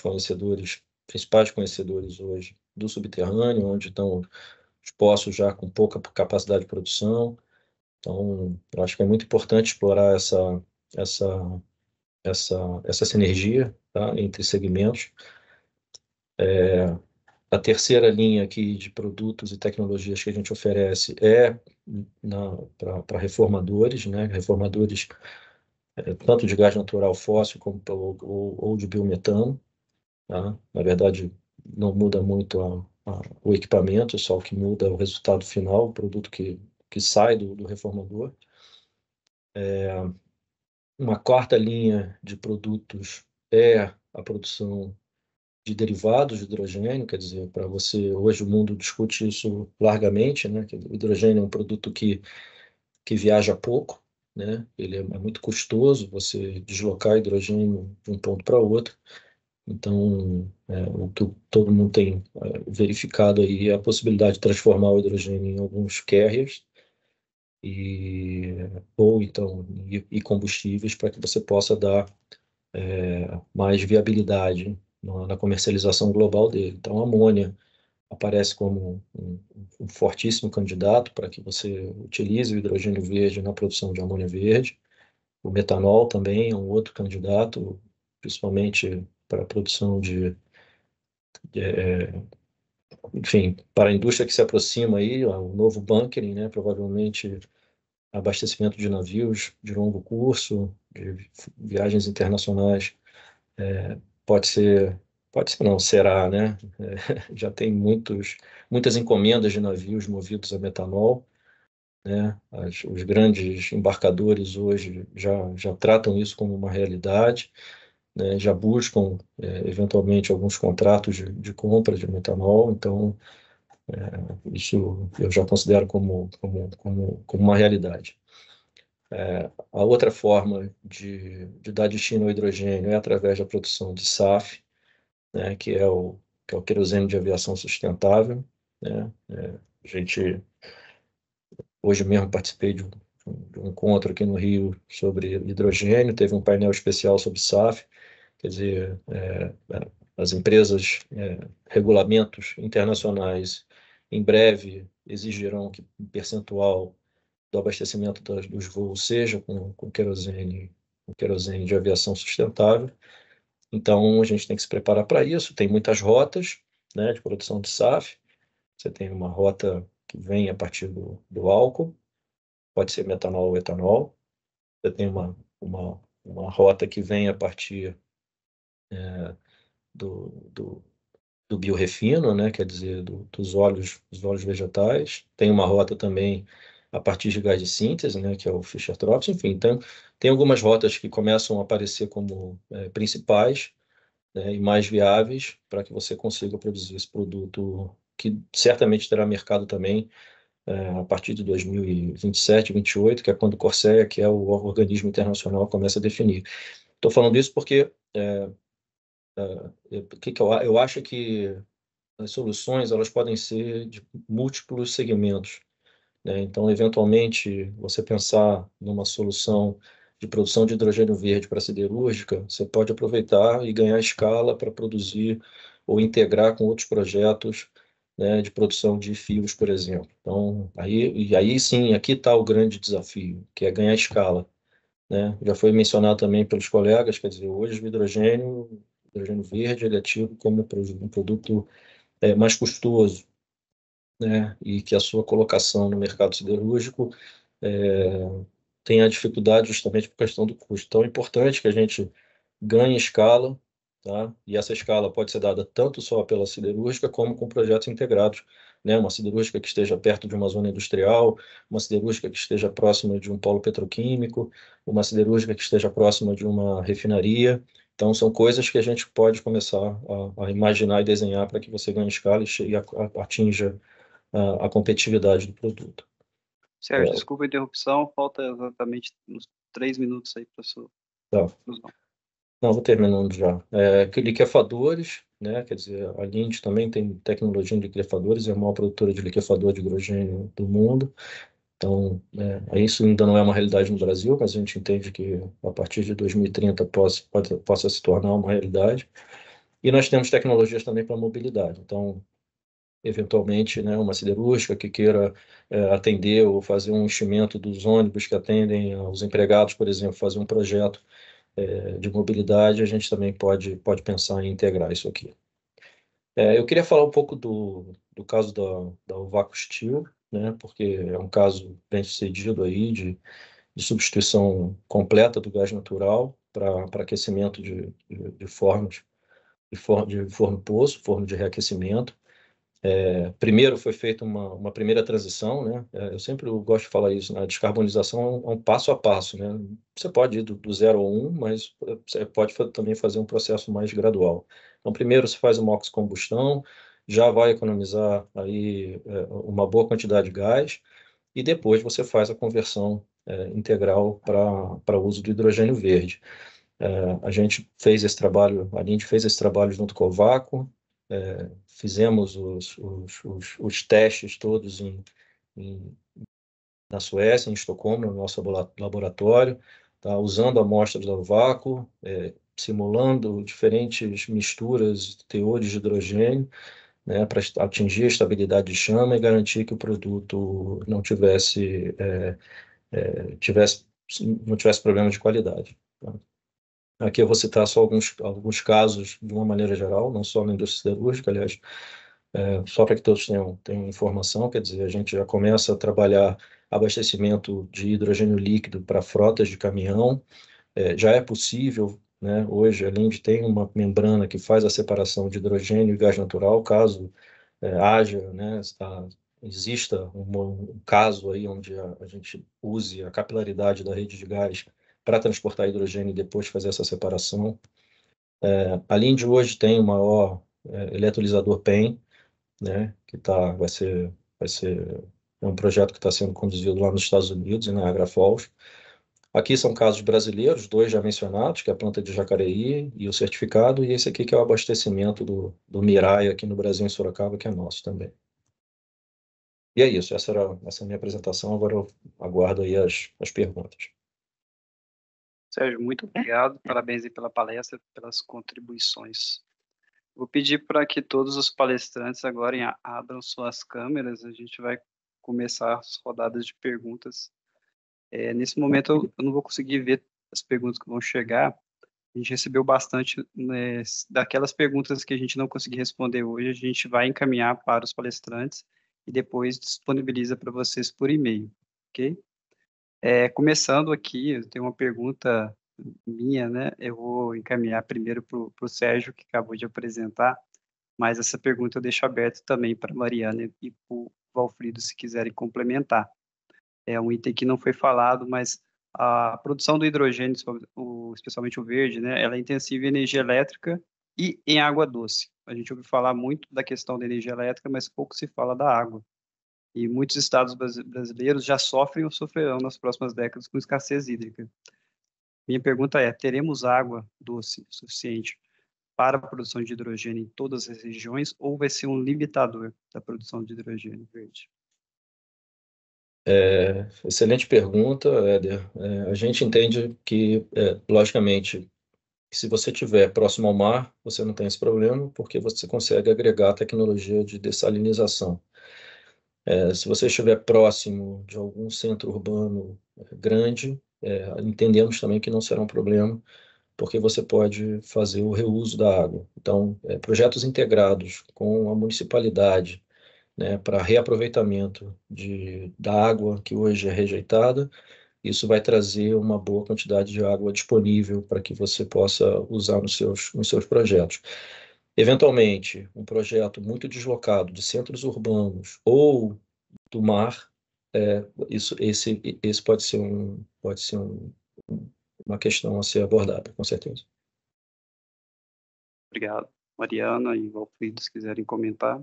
principais conhecedores hoje do subterrâneo, onde estão os poços já com pouca capacidade de produção. Então, eu acho que é muito importante explorar essa sinergia, tá, entre segmentos. A terceira linha aqui de produtos e tecnologias que a gente oferece é para reformadores, né? Reformadores tanto de gás natural fóssil como ou de biometano, tá? Na verdade, não muda muito o equipamento, só o que muda é o resultado final, o produto que sai do reformador. Uma quarta linha de produtos é a produção de derivados de hidrogênio, quer dizer, para você, hoje o mundo discute isso largamente, né? Que o hidrogênio é um produto que viaja pouco, né? Ele é muito custoso você deslocar hidrogênio de um ponto para outro. Então, o que todo mundo tem verificado aí é a possibilidade de transformar o hidrogênio em alguns carriers ou então e combustíveis para que você possa dar mais viabilidade na comercialização global dele. Então, a amônia aparece como um fortíssimo candidato para que você utilize o hidrogênio verde na produção de amônia verde. O metanol também é um outro candidato, principalmente para a produção enfim, para a indústria que se aproxima aí, o novo bunkering, né, provavelmente abastecimento de navios de longo curso, de viagens internacionais, pode ser não, será, né? Já tem muitas encomendas de navios movidos a metanol, né? Os grandes embarcadores hoje já tratam isso como uma realidade, né? Já buscam, eventualmente, alguns contratos de compra de metanol, então, isso eu já considero como uma realidade. A outra forma de dar destino ao hidrogênio é através da produção de SAF, né, que é o querosene de aviação sustentável, né? A gente, hoje mesmo participei de um encontro aqui no Rio sobre hidrogênio, teve um painel especial sobre SAF, quer dizer, as empresas, regulamentos internacionais, em breve exigirão que um percentual do abastecimento dos voos seja com querosene de aviação sustentável. Então, a gente tem que se preparar para isso. Tem muitas rotas, né, de produção de SAF. Você tem uma rota que vem a partir do álcool, pode ser metanol ou etanol. Você tem uma rota que vem a partir do biorefino, né, quer dizer, dos óleos vegetais. Tem uma rota também a partir de gás de síntese, né, que é o Fischer-Tropsch. Enfim, então, tem algumas rotas que começam a aparecer como principais, né, e mais viáveis para que você consiga produzir esse produto que certamente terá mercado também a partir de 2027, 2028, que é quando o CORSIA, que é o organismo internacional, começa a definir. Estou falando isso porque eu acho que as soluções elas podem ser de múltiplos segmentos, né? Então, eventualmente, você pensar numa solução de produção de hidrogênio verde para siderúrgica, você pode aproveitar e ganhar escala para produzir ou integrar com outros projetos, né, de produção de fios, por exemplo. Então, aí sim, aqui está o grande desafio, que é ganhar escala, né? Já foi mencionado também pelos colegas, quer dizer, hoje o hidrogênio verde, ele é tido como um produto mais custoso, né, e que a sua colocação no mercado siderúrgico tem a dificuldade justamente por questão do custo. Então, é importante que a gente ganhe escala, tá? E essa escala pode ser dada tanto só pela siderúrgica como com projetos integrados, né? Uma siderúrgica que esteja perto de uma zona industrial, uma siderúrgica que esteja próxima de um polo petroquímico, uma siderúrgica que esteja próxima de uma refinaria. Então, são coisas que a gente pode começar a imaginar e desenhar para que você ganhe escala e atinja a competitividade do produto. Sérgio, desculpa a interrupção, falta exatamente uns 3 minutos aí para a sua conclusão. Não, vou terminando já. Liquefadores, né? Quer dizer, a Linde também tem tecnologia em liquefadores, é a maior produtora de liquefador de hidrogênio do mundo. Então, isso ainda não é uma realidade no Brasil, mas a gente entende que a partir de 2030 possa se tornar uma realidade. E nós temos tecnologias também para mobilidade. Então, eventualmente, né, uma siderúrgica que queira atender ou fazer um enchimento dos ônibus que atendem os empregados, por exemplo, fazer um projeto de mobilidade, a gente também pode pensar em integrar isso aqui. Eu queria falar um pouco do caso da Uvaco Steel, né, porque é um caso bem sucedido aí de substituição completa do gás natural para aquecimento de fornos, de forno-poço, forno de reaquecimento. Primeiro foi feita uma primeira transição, né? Eu sempre gosto de falar isso, né? A descarbonização é um passo a passo, né? Você pode ir do 0 ao 1, mas você pode também fazer um processo mais gradual. Então, primeiro você faz uma oxicombustão, já vai economizar aí uma boa quantidade de gás, e depois você faz a conversão integral para o uso do hidrogênio verde. A gente fez esse trabalho, a Linde fez esse trabalho junto com a Uvaco, fizemos os testes todos na Suécia, em Estocolmo, no nosso laboratório, tá? Usando amostras da Uvaco, simulando diferentes misturas, teores de hidrogênio, né, para atingir a estabilidade de chama e garantir que o produto não tivesse problemas de qualidade. Tá? Aqui eu vou citar só alguns casos de uma maneira geral, não só na indústria siderúrgica, aliás, só para que todos tenham informação, quer dizer, a gente já começa a trabalhar abastecimento de hidrogênio líquido para frotas de caminhão, já é possível, né, hoje a Linde tem uma membrana que faz a separação de hidrogênio e gás natural, caso haja, né, exista um caso aí onde a gente use a capilaridade da rede de gás para transportar hidrogênio e depois fazer essa separação. A Linde hoje tem o maior eletrolisador PEM, né, que vai ser um projeto que está sendo conduzido lá nos Estados Unidos, na Niagara Falls. Aqui são casos brasileiros, 2 já mencionados, que é a planta de Jacareí e o certificado, e esse aqui que é o abastecimento do Mirai aqui no Brasil, em Sorocaba, que é nosso também. E é isso, essa é a minha apresentação, agora eu aguardo aí as perguntas. Sérgio, muito obrigado, parabéns aí pela palestra, pelas contribuições. Vou pedir para que todos os palestrantes agora abram suas câmeras, a gente vai começar as rodadas de perguntas. Nesse momento eu não vou conseguir ver as perguntas que vão chegar, a gente recebeu bastante, né, daquelas perguntas que a gente não conseguiu responder hoje, a gente vai encaminhar para os palestrantes e depois disponibiliza para vocês por e-mail, ok? Começando aqui, eu tenho uma pergunta minha, né? Eu vou encaminhar primeiro para o Sérgio, que acabou de apresentar, mas essa pergunta eu deixo aberta também para a Mariana e para o Valfrido, se quiserem complementar. É um item que não foi falado, mas a produção do hidrogênio, especialmente o verde, né? Ela é intensiva em energia elétrica e em água doce. A gente ouve falar muito da questão da energia elétrica, mas pouco se fala da água. E muitos estados brasileiros já sofrem ou sofrerão nas próximas décadas com escassez hídrica. Minha pergunta é, teremos água doce suficiente para a produção de hidrogênio em todas as regiões ou vai ser um limitador da produção de hidrogênio verde? Excelente pergunta, Éder. A gente entende que, logicamente, se você estiver próximo ao mar, você não tem esse problema, porque você consegue agregar tecnologia de dessalinização. Se você estiver próximo de algum centro urbano grande, entendemos também que não será um problema, porque você pode fazer o reuso da água. Então, projetos integrados com a municipalidade, né, para reaproveitamento da água que hoje é rejeitada, isso vai trazer uma boa quantidade de água disponível para que você possa usar nos seus projetos. Eventualmente, um projeto muito deslocado de centros urbanos ou do mar, esse pode ser uma questão a ser abordada, com certeza. Obrigado. Mariana e Valfrido, se quiserem comentar.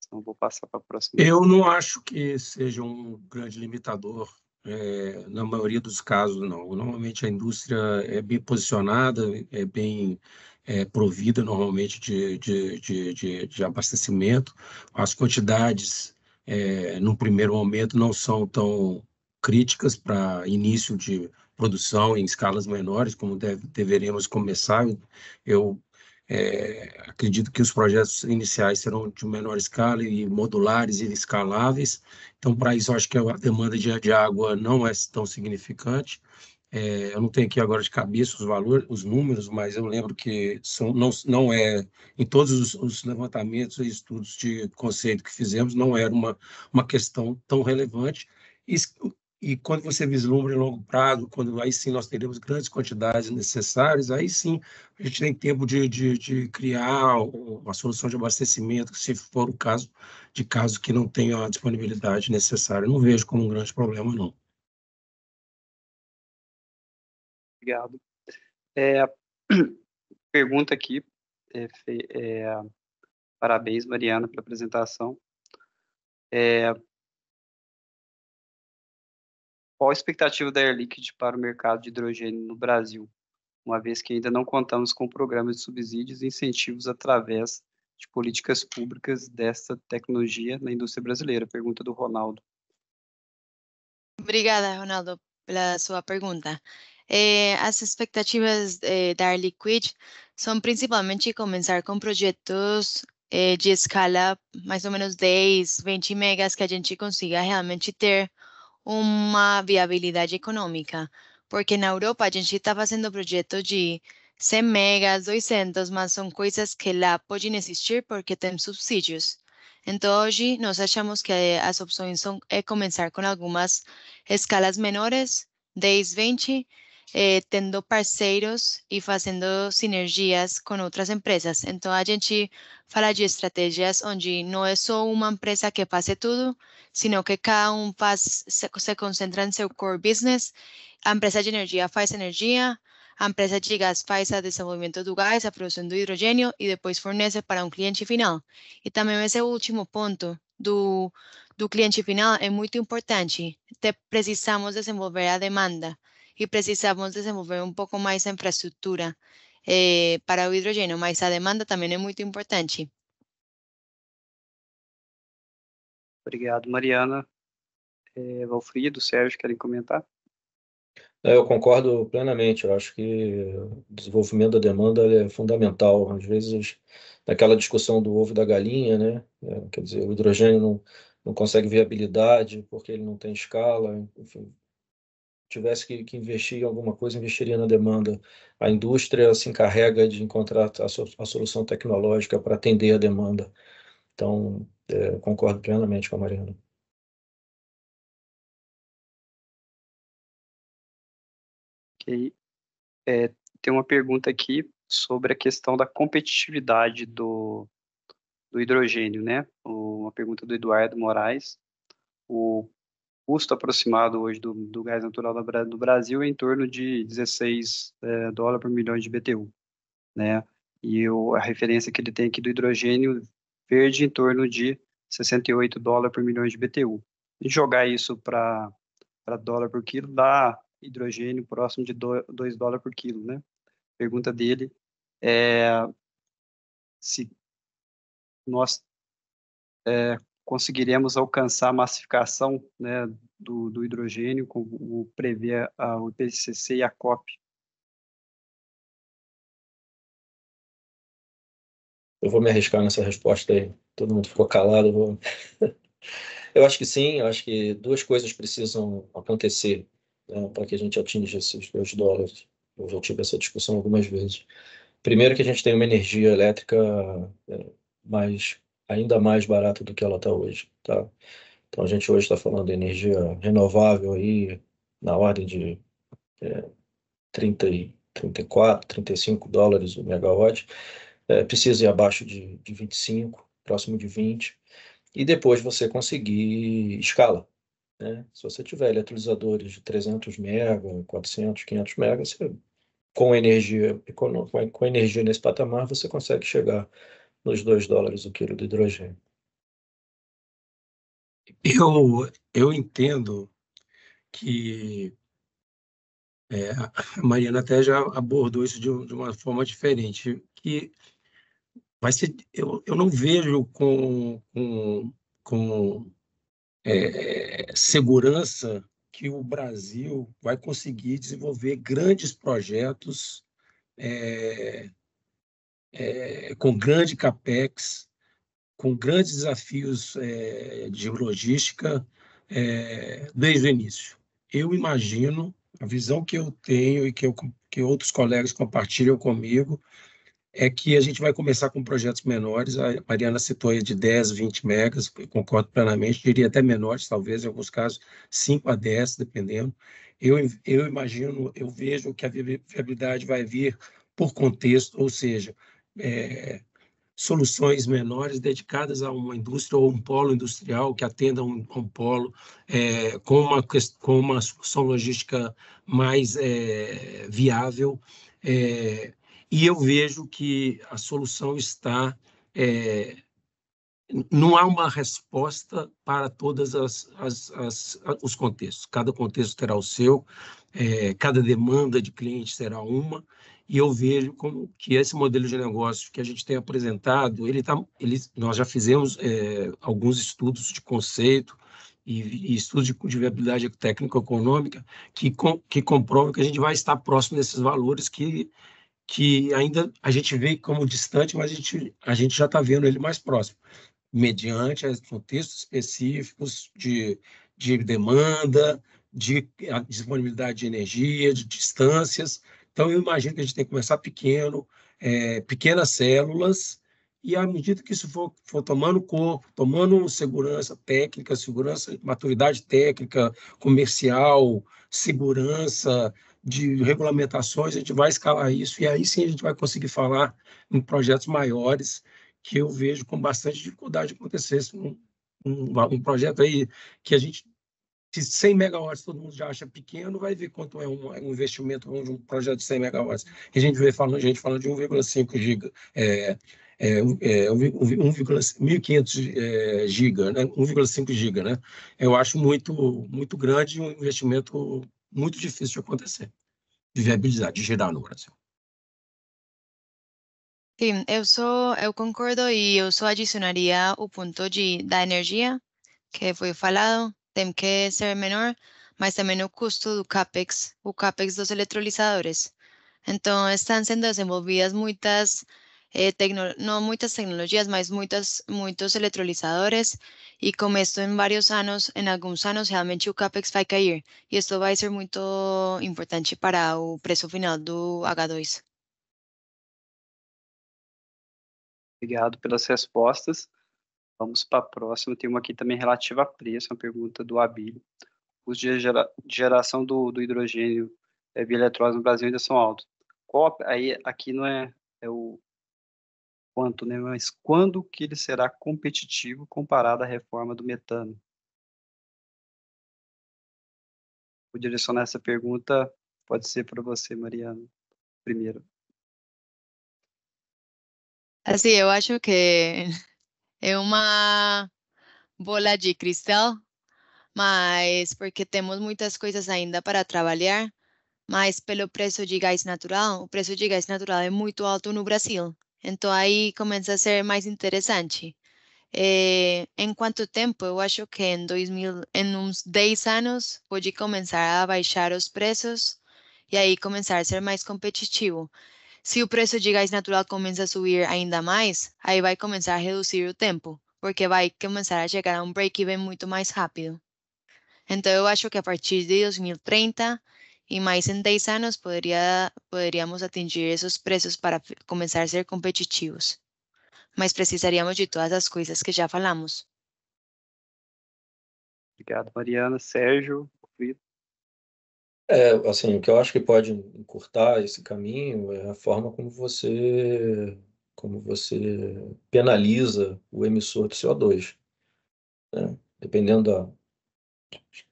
Então, vou passar para a próxima. Eu não acho que seja um grande limitador, na maioria dos casos, não. Normalmente a indústria é bem posicionada, é bem provida normalmente de abastecimento. As quantidades, no primeiro momento, não são tão críticas para início de produção em escalas menores, como deveremos começar. Eu Acredito que os projetos iniciais serão de menor escala e modulares e escaláveis. Então, para isso, eu acho que a demanda de água não é tão significante. Eu não tenho aqui agora de cabeça os valores, os números, mas eu lembro que não é, em todos os levantamentos e estudos de conceito que fizemos, não era uma questão tão relevante. E quando você vislumbra em longo prazo, quando aí sim nós teremos grandes quantidades necessárias, aí sim a gente tem tempo de criar uma solução de abastecimento, se for o caso, de casos que não tenham a disponibilidade necessária. Eu não vejo como um grande problema, não. Obrigado. Pergunta aqui, parabéns, Mariana, pela apresentação. Qual a expectativa da Air Liquide para o mercado de hidrogênio no Brasil, uma vez que ainda não contamos com programas de subsídios e incentivos através de políticas públicas desta tecnologia na indústria brasileira? Pergunta do Ronaldo. Obrigada, Ronaldo, pela sua pergunta. As expectativas da Air Liquide são principalmente começar com projetos de escala mais ou menos 10, 20 megas, que a gente consiga realmente ter uma viabilidade econômica. Porque na Europa a gente está fazendo projetos de 100 megas, 200, mas são coisas que lá podem existir porque tem subsídios. Então, hoje, nós achamos que as opções é começar com algumas escalas menores, 10, 20, tendo parceiros e fazendo sinergias com outras empresas. Então, a gente fala de estratégias onde não é só uma empresa que faz tudo, sino que cada um se concentra em seu core business. A empresa de energia faz energia, a empresa de gás faz o desenvolvimento do gás, a produção do hidrogênio e depois fornece para um cliente final. E também esse último ponto do cliente final é muito importante. Precisamos desenvolver a demanda e precisamos desenvolver um pouco mais a infraestrutura para o hidrogênio, mas a demanda também é muito importante. Obrigado, Mariana. Valfrido, Sérgio, querem comentar? Eu concordo plenamente. Eu acho que o desenvolvimento da demanda é fundamental. Às vezes, naquela discussão do ovo e da galinha, né? Quer dizer, o hidrogênio não consegue viabilidade porque ele não tem escala. Enfim, tivesse que investir em alguma coisa, investiria na demanda. A indústria se encarrega de encontrar a solução tecnológica para atender a demanda. Então, concordo plenamente com a Mariana. Ok. Tem uma pergunta aqui sobre a questão da competitividade do hidrogênio, né? Uma pergunta do Eduardo Moraes. O custo aproximado hoje do gás natural do Brasil é em torno de 16 dólares por milhão de BTU, né? E a referência que ele tem aqui do hidrogênio verde em torno de 68 dólares por milhão de BTU. E jogar isso para dólar por quilo dá hidrogênio próximo de 2 dólares por quilo, né? Pergunta dele é se nós conseguiremos alcançar a massificação, né, do hidrogênio, como prevê o IPCC e a COP. Eu vou me arriscar nessa resposta aí. Todo mundo ficou calado. Eu acho que sim. Eu acho que duas coisas precisam acontecer, né, para que a gente atinja esses 2 dólares. Eu já tive essa discussão algumas vezes. Primeiro, que a gente tem uma energia elétrica ainda mais barata do que ela está hoje, tá? Então, a gente hoje está falando de energia renovável aí na ordem de 34, 35 dólares o megawatt. Precisa ir abaixo de 25, próximo de 20. E depois você conseguir escala, né? Se você tiver eletrolisadores de 300 mega, 400, 500 mega, com energia nesse patamar, você consegue chegar nos 2 dólares o quilo de hidrogênio. Eu entendo que a Mariana até já abordou isso de uma forma diferente, que vai ser, eu não vejo com segurança que o Brasil vai conseguir desenvolver grandes projetos com grande capex, com grandes desafios de logística desde o início. Eu imagino, a visão que eu tenho e que outros colegas compartilham comigo, é que a gente vai começar com projetos menores. A Mariana citou aí de 10, 20 megas, eu concordo plenamente, diria até menores, talvez, em alguns casos, 5 a 10, dependendo. Eu imagino, eu vejo que a viabilidade vai vir por contexto, ou seja, soluções menores dedicadas a uma indústria ou um polo industrial que atenda um polo com uma solução logística mais viável. E eu vejo que a solução está... não há uma resposta para todos os contextos. Cada contexto terá o seu, cada demanda de cliente terá uma, e eu vejo como que esse modelo de negócio que a gente tem apresentado, nós já fizemos alguns estudos de conceito e estudos de viabilidade técnico-econômica que comprovam que a gente vai estar próximo desses valores que ainda a gente vê como distante, mas a gente já está vendo ele mais próximo, mediante contextos específicos de demanda, de disponibilidade de energia, de distâncias. Então, eu imagino que a gente tem que começar pequeno, pequenas células, e à medida que isso for tomando corpo, tomando segurança técnica, maturidade técnica, comercial, segurança, de regulamentações, a gente vai escalar isso, e aí sim a gente vai conseguir falar em projetos maiores, que eu vejo com bastante dificuldade de acontecer. Um projeto aí que a gente, se 100 megawatts todo mundo já acha pequeno, vai ver quanto é um investimento de um projeto de 100 megawatts. E a gente vê gente falando de 1,5 giga, 1.500 giga, né? 1,5 giga, né? Eu acho muito grande, um investimento muito difícil de acontecer, de viabilidade, de gerar no Brasil. Sim, eu concordo e eu só adicionaria o ponto da energia, que foi falado, tem que ser menor, mas também o custo do CAPEX, o CAPEX dos eletrolizadores. Então, estão sendo desenvolvidas não muitas tecnologias, mas muitos eletrolizadores, e com esto em alguns anos, realmente o CAPEX vai cair, e isso vai ser muito importante para o preço final do H2. Obrigado pelas respostas. Vamos para a próxima. Tem uma aqui também relativa a preço, uma pergunta do Abílio. Os de geração do hidrogênio via eletrólise no Brasil ainda são altos. Aqui não é o quanto, né? Mas quando que ele será competitivo comparado à reforma do metano? Vou direcionar essa pergunta, pode ser para você, Mariana, primeiro. Assim, eu acho que é uma bola de cristal, mas porque temos muitas coisas ainda para trabalhar, mas pelo preço de gás natural, o preço de gás natural é muito alto no Brasil. Então aí começa a ser mais interessante. Em quanto tempo? Eu acho que em uns 10 anos pode começar a baixar os preços e aí começar a ser mais competitivo. Se o preço de gás natural começa a subir ainda mais, aí vai começar a reduzir o tempo, porque vai começar a chegar a um break-even muito mais rápido. Então, eu acho que a partir de 2030 e mais em 10 anos poderíamos atingir esses preços para começar a ser competitivos. Mas precisaríamos de todas as coisas que já falamos. Obrigado, Mariana. Sérgio, Vitor. Assim, o que eu acho que pode encurtar esse caminho é a forma como você penaliza o emissor de CO2, né? Dependendo da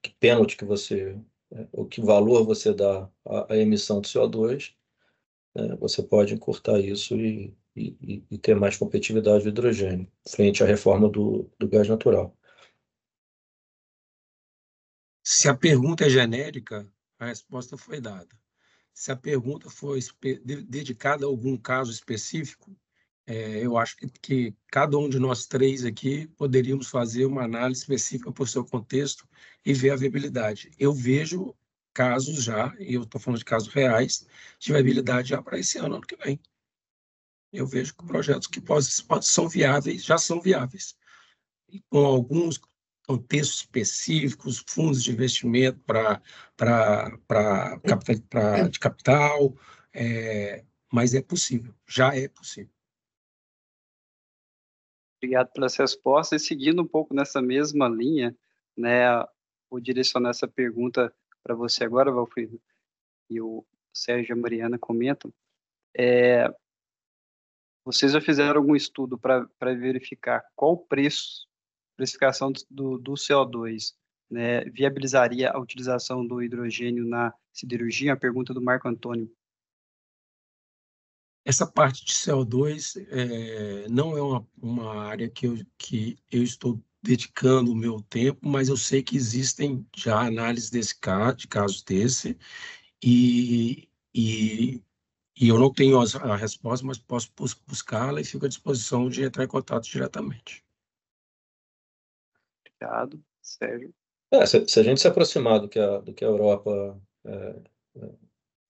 que pênalti que você, ou que valor você dá à emissão de CO2, né, você pode encurtar isso e ter mais competitividade do hidrogênio frente à reforma do gás natural. Se a pergunta é genérica, a resposta foi dada. Se a pergunta for dedicada a algum caso específico, eu acho que cada um de nós três aqui poderíamos fazer uma análise específica por seu contexto e ver a viabilidade. Eu vejo casos já, e eu estou falando de casos reais, de viabilidade já para esse ano que vem. eu vejo que projetos que são viáveis, já são viáveis, e com alguns contextos específicos, fundos de investimento de capital, mas é possível, já é possível. Obrigado pelas respostas. E seguindo um pouco nessa mesma linha, né, vou direcionar essa pergunta para você agora, Valfrido, e o Sérgio e a Mariana comentam. Vocês já fizeram algum estudo para verificar qual precificação do CO2, né, viabilizaria a utilização do hidrogênio na siderurgia? A pergunta do Marco Antônio. Essa parte de CO2 não é uma área que eu estou dedicando o meu tempo, mas eu sei que existem já análises de casos desse, e eu não tenho a resposta, mas posso buscá-la e fico à disposição de entrar em contato diretamente. Obrigado, Sérgio. Se a gente se aproximar do que a Europa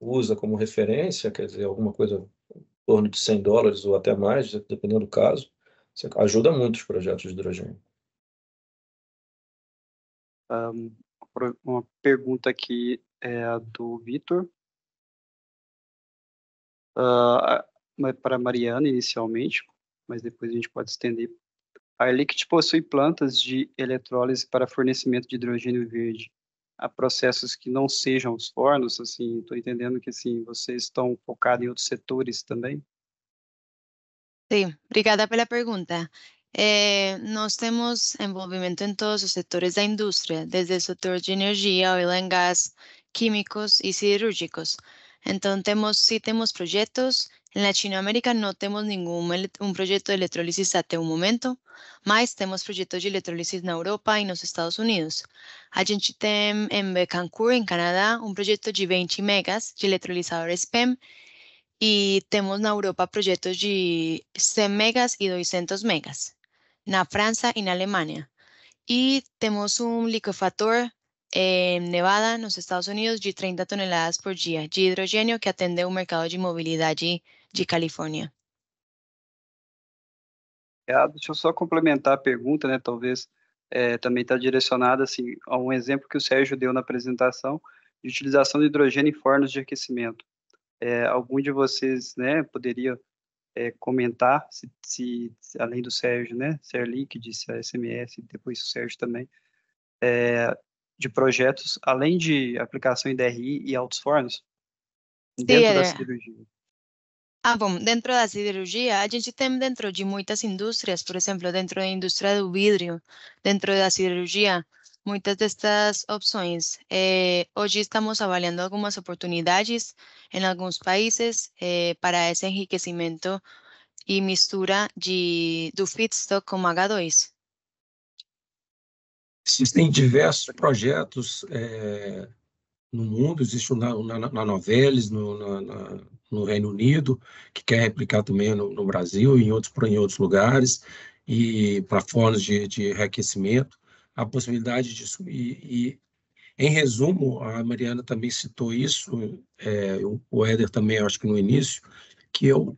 usa como referência, quer dizer, alguma coisa em torno de $100 ou até mais, dependendo do caso, isso ajuda muito os projetos de hidrogênio. Uma pergunta aqui é a do Vitor. Para a Mariana, inicialmente, mas depois a gente pode estender. A Air Liquide possui plantas de eletrólise para fornecimento de hidrogênio verde. Há processos que não sejam os fornos, assim, estou entendendo que, assim, vocês estão focados em outros setores também? Sim, obrigada pela pergunta. Nós temos envolvimento em todos os setores da indústria, desde o setor de energia, oil and gas, químicos e siderúrgicos. Então, sí temos projetos. Em Latinoamérica não temos um projeto de eletrólise até o momento, mas temos projetos de eletrólise na Europa e nos Estados Unidos. A gente tem em Bécancour, em Canadá, um projeto de 20 megas de eletrolisadores PEM, e temos na Europa projetos de 100 megas e 200 megas, na França e na Alemanha. E temos um liquefator em Nevada, nos Estados Unidos, de 30 toneladas por dia de hidrogênio, que atende o mercado de mobilidade de Califórnia. Deixa eu só complementar a pergunta, né? Talvez também está direcionada assim, a um exemplo que o Sérgio deu na apresentação de utilização de hidrogênio em fornos de aquecimento. Algum de vocês, né, poderia comentar, se além do Sérgio, né, se a Air Liquide, se a SMS, depois o Sérgio também, de projetos, além de aplicação em DRI e altos fornos, dentro da siderurgia? Bom, dentro da siderurgia, a gente tem dentro de muitas indústrias, por exemplo, dentro da indústria do vidro, dentro da siderurgia, muitas destas opções. Hoje estamos avaliando algumas oportunidades em alguns países para esse enriquecimento e mistura do feedstock com H2. Existem diversos projetos no mundo, existe o Novelis no Reino Unido, que quer replicar também no Brasil e em outros lugares, e para fornos de reaquecimento. A possibilidade disso, em resumo, a Mariana também citou isso, o Éder também, acho que no início, que o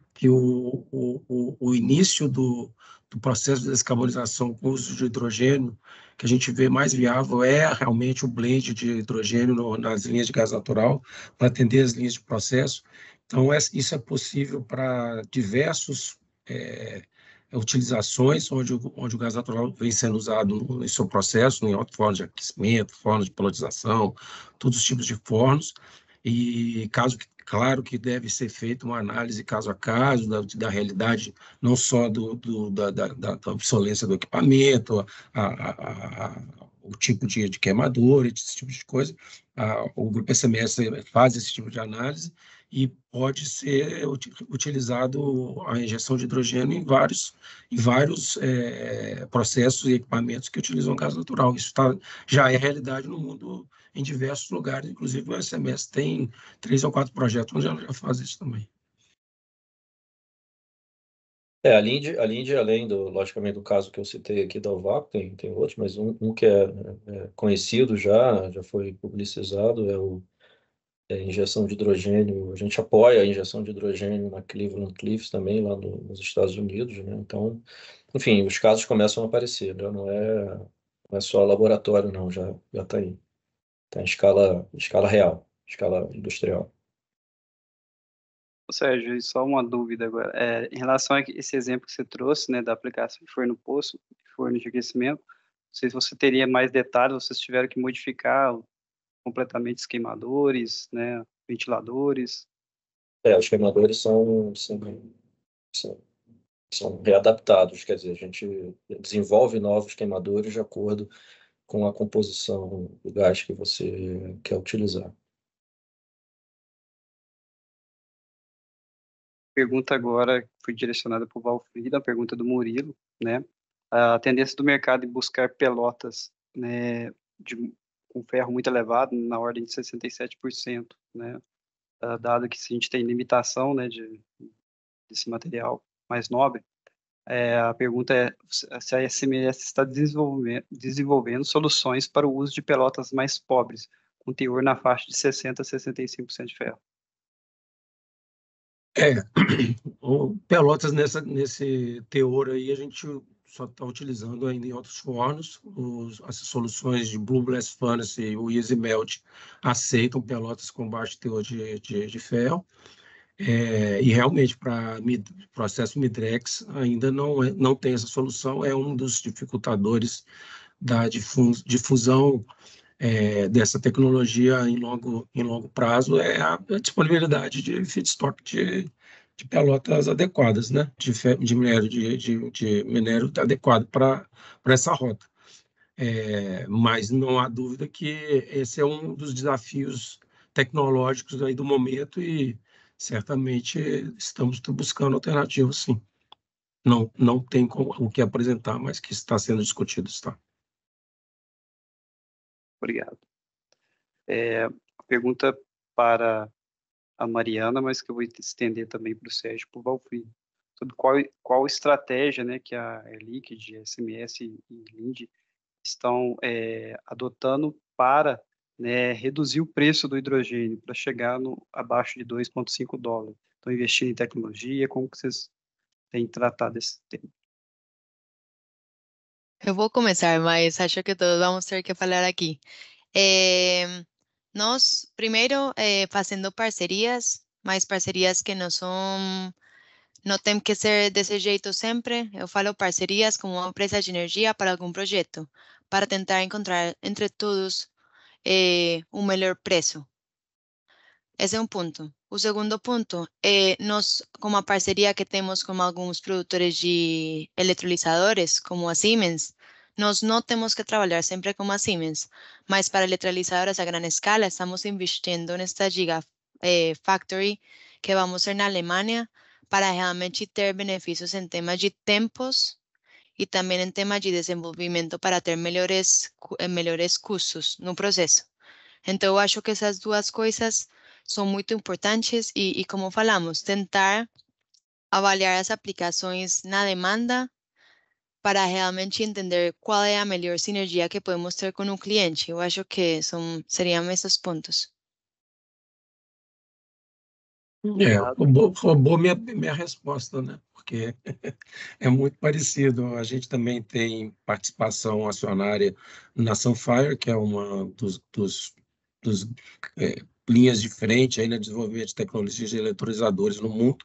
início do processo de descarbonização com o uso de hidrogênio, que a gente vê mais viável é realmente o blend de hidrogênio nas linhas de gás natural, para atender as linhas de processo. Então, isso é possível para diversos utilizações, onde o gás natural vem sendo usado em seu processo, em fornos de aquecimento, fornos de peletização, todos os tipos de fornos, e claro que deve ser feita uma análise caso a caso da realidade, não só da obsolência do equipamento, o tipo de queimador, esse tipo de coisa. O grupo SMS faz esse tipo de análise e pode ser utilizado a injeção de hidrogênio em vários processos e equipamentos que utilizam gás natural. Isso já é realidade no mundo em diversos lugares, inclusive o SMS tem 3 ou 4 projetos onde ela já faz isso também. A Linde, além logicamente, do caso que eu citei aqui da UVAP, tem outros, mas um que é conhecido já foi publicizado, é o injeção de hidrogênio, a gente apoia a injeção de hidrogênio na Cleveland Cliffs também, lá nos Estados Unidos, né? Então, enfim, os casos começam a aparecer, né? Não é só laboratório, não, já está aí. Está em escala real, escala industrial. Sérgio, só uma dúvida agora. Em relação a esse exemplo que você trouxe, né, da aplicação de forno poço, forno de aquecimento, não sei se você teria mais detalhes, vocês tiveram que modificar completamente os queimadores, né, ventiladores. Os queimadores são readaptados, quer dizer, a gente desenvolve novos queimadores de acordo com a composição do gás que você quer utilizar. Pergunta agora foi direcionada para o Valfrido, a pergunta do Murilo, né? A tendência do mercado em buscar pelotas, né, com ferro muito elevado, na ordem de 67%, né? Dado que a gente tem limitação, né, desse material mais nobre, a pergunta é se a SMS está desenvolvendo soluções para o uso de pelotas mais pobres, com teor na faixa de 60% a 65% de ferro. O Pelotas, nesse teor aí, a gente só está utilizando ainda em outros fornos. As soluções de Blue Blast Furnace e o Easy Melt aceitam Pelotas com baixo teor de ferro. E realmente, para processo Midrex, ainda não tem essa solução. É um dos dificultadores da difusão dessa tecnologia em longo prazo, é a disponibilidade de feedstock de pelotas adequadas, né? de minério adequado para essa rota. Mas não há dúvida que esse é um dos desafios tecnológicos aí do momento e certamente estamos buscando alternativas, sim. Não tem o que apresentar, mas que está sendo discutido, está. Obrigado. A pergunta para a Mariana, mas que eu vou estender também para o Sérgio, para o Valfrido, sobre qual estratégia, né, que a Air Liquide, SMS e Linde estão adotando para, né, reduzir o preço do hidrogênio para chegar abaixo de $2,5. Estão investindo em tecnologia, como que vocês têm tratado esse tema? Eu vou começar, mas acho que todos vamos ter que falar aqui. Nós, primeiro, fazendo parcerias, mas parcerias que não tem que ser desse jeito sempre. Eu falo parcerias como uma empresa de energia para algum projeto, para tentar encontrar entre todos um melhor preço. Esse é um ponto. O segundo ponto é nós, como a parceria que temos com alguns produtores de eletrolisadores, como a Siemens, nós não temos que trabalhar sempre com a Siemens, mas para eletrolizadoras a grande escala estamos investindo nesta Gigafactory que vamos ter na Alemanha para realmente ter benefícios em temas de tempos e também em temas de desenvolvimento para ter melhores custos no processo. Então, eu acho que essas duas coisas são muito importantes e como falamos, tentar avaliar as aplicações na demanda para realmente entender qual é a melhor sinergia que podemos ter com o cliente. Eu acho que seriam esses pontos. Roubou minha resposta, né? Porque é muito parecido. A gente também tem participação acionária na Sunfire, que é uma dos linhas de frente aí no desenvolvimento de tecnologias de eletrolisadores no mundo.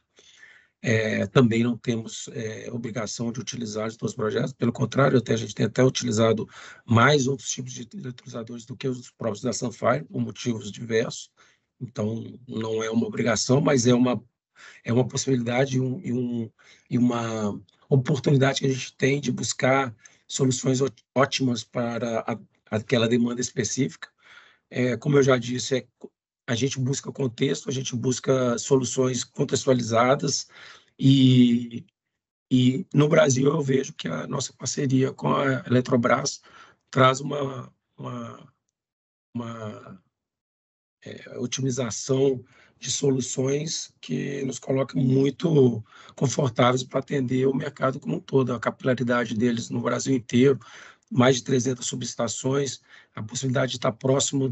Também não temos obrigação de utilizar de todos os projetos, pelo contrário, a gente tem até utilizado mais outros tipos de eletrolisadores do que os próprios da Sunfire, por motivos diversos. Então, não é uma obrigação, mas é uma possibilidade e uma oportunidade que a gente tem de buscar soluções ótimas para aquela demanda específica. Como eu já disse, a gente busca contexto, a gente busca soluções contextualizadas e no Brasil eu vejo que a nossa parceria com a Eletrobras traz uma otimização de soluções que nos coloca muito confortáveis para atender o mercado como um todo, a capilaridade deles no Brasil inteiro, mais de 300 subestações, a possibilidade de estar próximo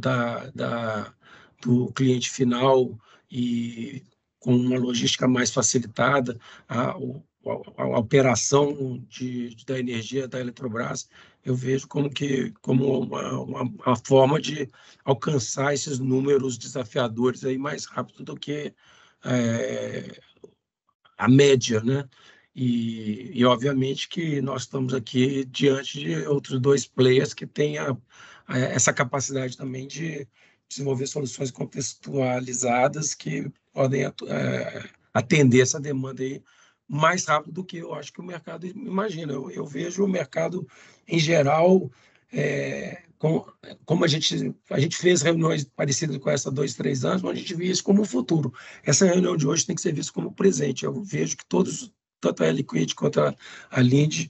do cliente final e com uma logística mais facilitada, a operação da energia da Eletrobras, eu vejo como uma forma de alcançar esses números desafiadores aí mais rápido do que a média, né? E obviamente que nós estamos aqui diante de outros dois players que têm essa capacidade também de desenvolver soluções contextualizadas que podem atender essa demanda aí mais rápido do que eu acho que o mercado imagina. Eu vejo o mercado, em geral, como a gente fez reuniões parecidas com essa há 2, 3 anos, mas a gente via isso como o futuro. Essa reunião de hoje tem que ser vista como presente. Eu vejo que todos, tanto a Liquid quanto a Lind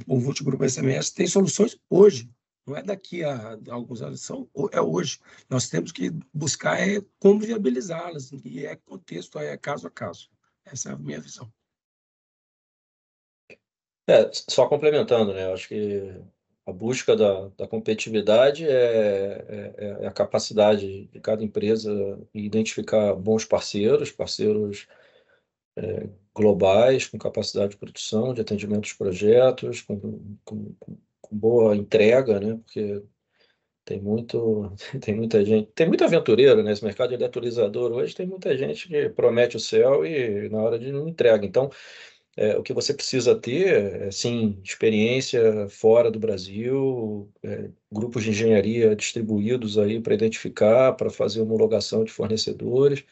o Multigrupo SMS, têm soluções hoje. Não é daqui a alguns anos, é hoje. Nós temos que buscar como viabilizá-las, e contexto, é caso a caso. Essa é a minha visão. Só complementando, né? Eu acho que a busca da competitividade é a capacidade de cada empresa identificar bons parceiros globais, com capacidade de produção, de atendimento dos projetos, com boa entrega, né? Porque tem muita gente, tem muito aventureiro nesse mercado de eletrolisador hoje, tem muita gente que promete o céu e na hora de não entrega. Então, o que você precisa ter é, sim, experiência fora do Brasil, grupos de engenharia distribuídos aí para identificar, para fazer homologação de fornecedores,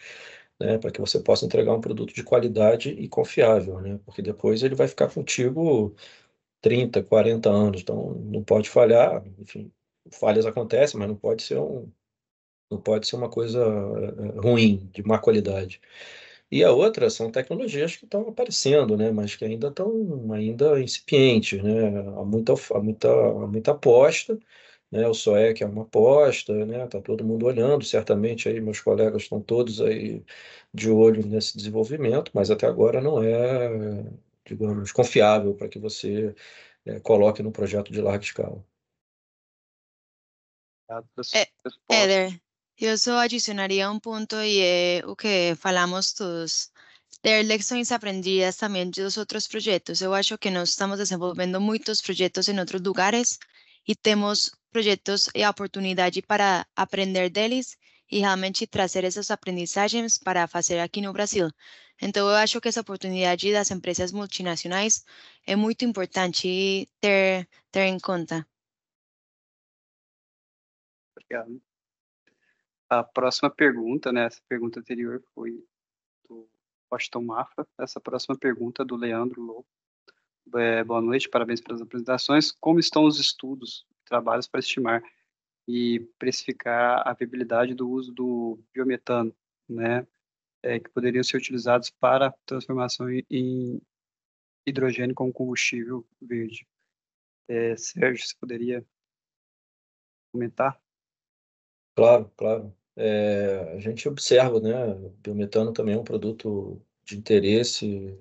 né, para que você possa entregar um produto de qualidade e confiável, né, porque depois ele vai ficar contigo 30, 40 anos, então não pode falhar, enfim, falhas acontecem, mas não pode ser uma coisa ruim, de má qualidade. E a outra são tecnologias que estão aparecendo, né, mas que ainda estão incipientes, né, há muita aposta, né, o SOEC é uma aposta, né, está todo mundo olhando, certamente aí meus colegas estão todos aí de olho nesse desenvolvimento, mas até agora não é, digamos, confiável para que você coloque no projeto de larga escala. Eder, eu só adicionaria um ponto e é o que falamos todos, ter lições aprendidas também dos outros projetos. Eu acho que nós estamos desenvolvendo muitos projetos em outros lugares e temos projetos e a oportunidade para aprender deles e realmente trazer essas aprendizagens para fazer aqui no Brasil. Então, eu acho que essa oportunidade das empresas multinacionais é muito importante ter em conta. Obrigado. A próxima pergunta, né? Essa pergunta anterior foi do Washington Mafra. Essa próxima pergunta é do Leandro Lobo. Boa noite, parabéns pelas apresentações. Como estão os estudos, trabalhos para estimar e precificar a viabilidade do uso do biometano, né? Que poderiam ser utilizados para transformação em hidrogênio como combustível verde. Sérgio, você poderia comentar? Claro, claro. A gente observa, né, o biometano também é um produto de interesse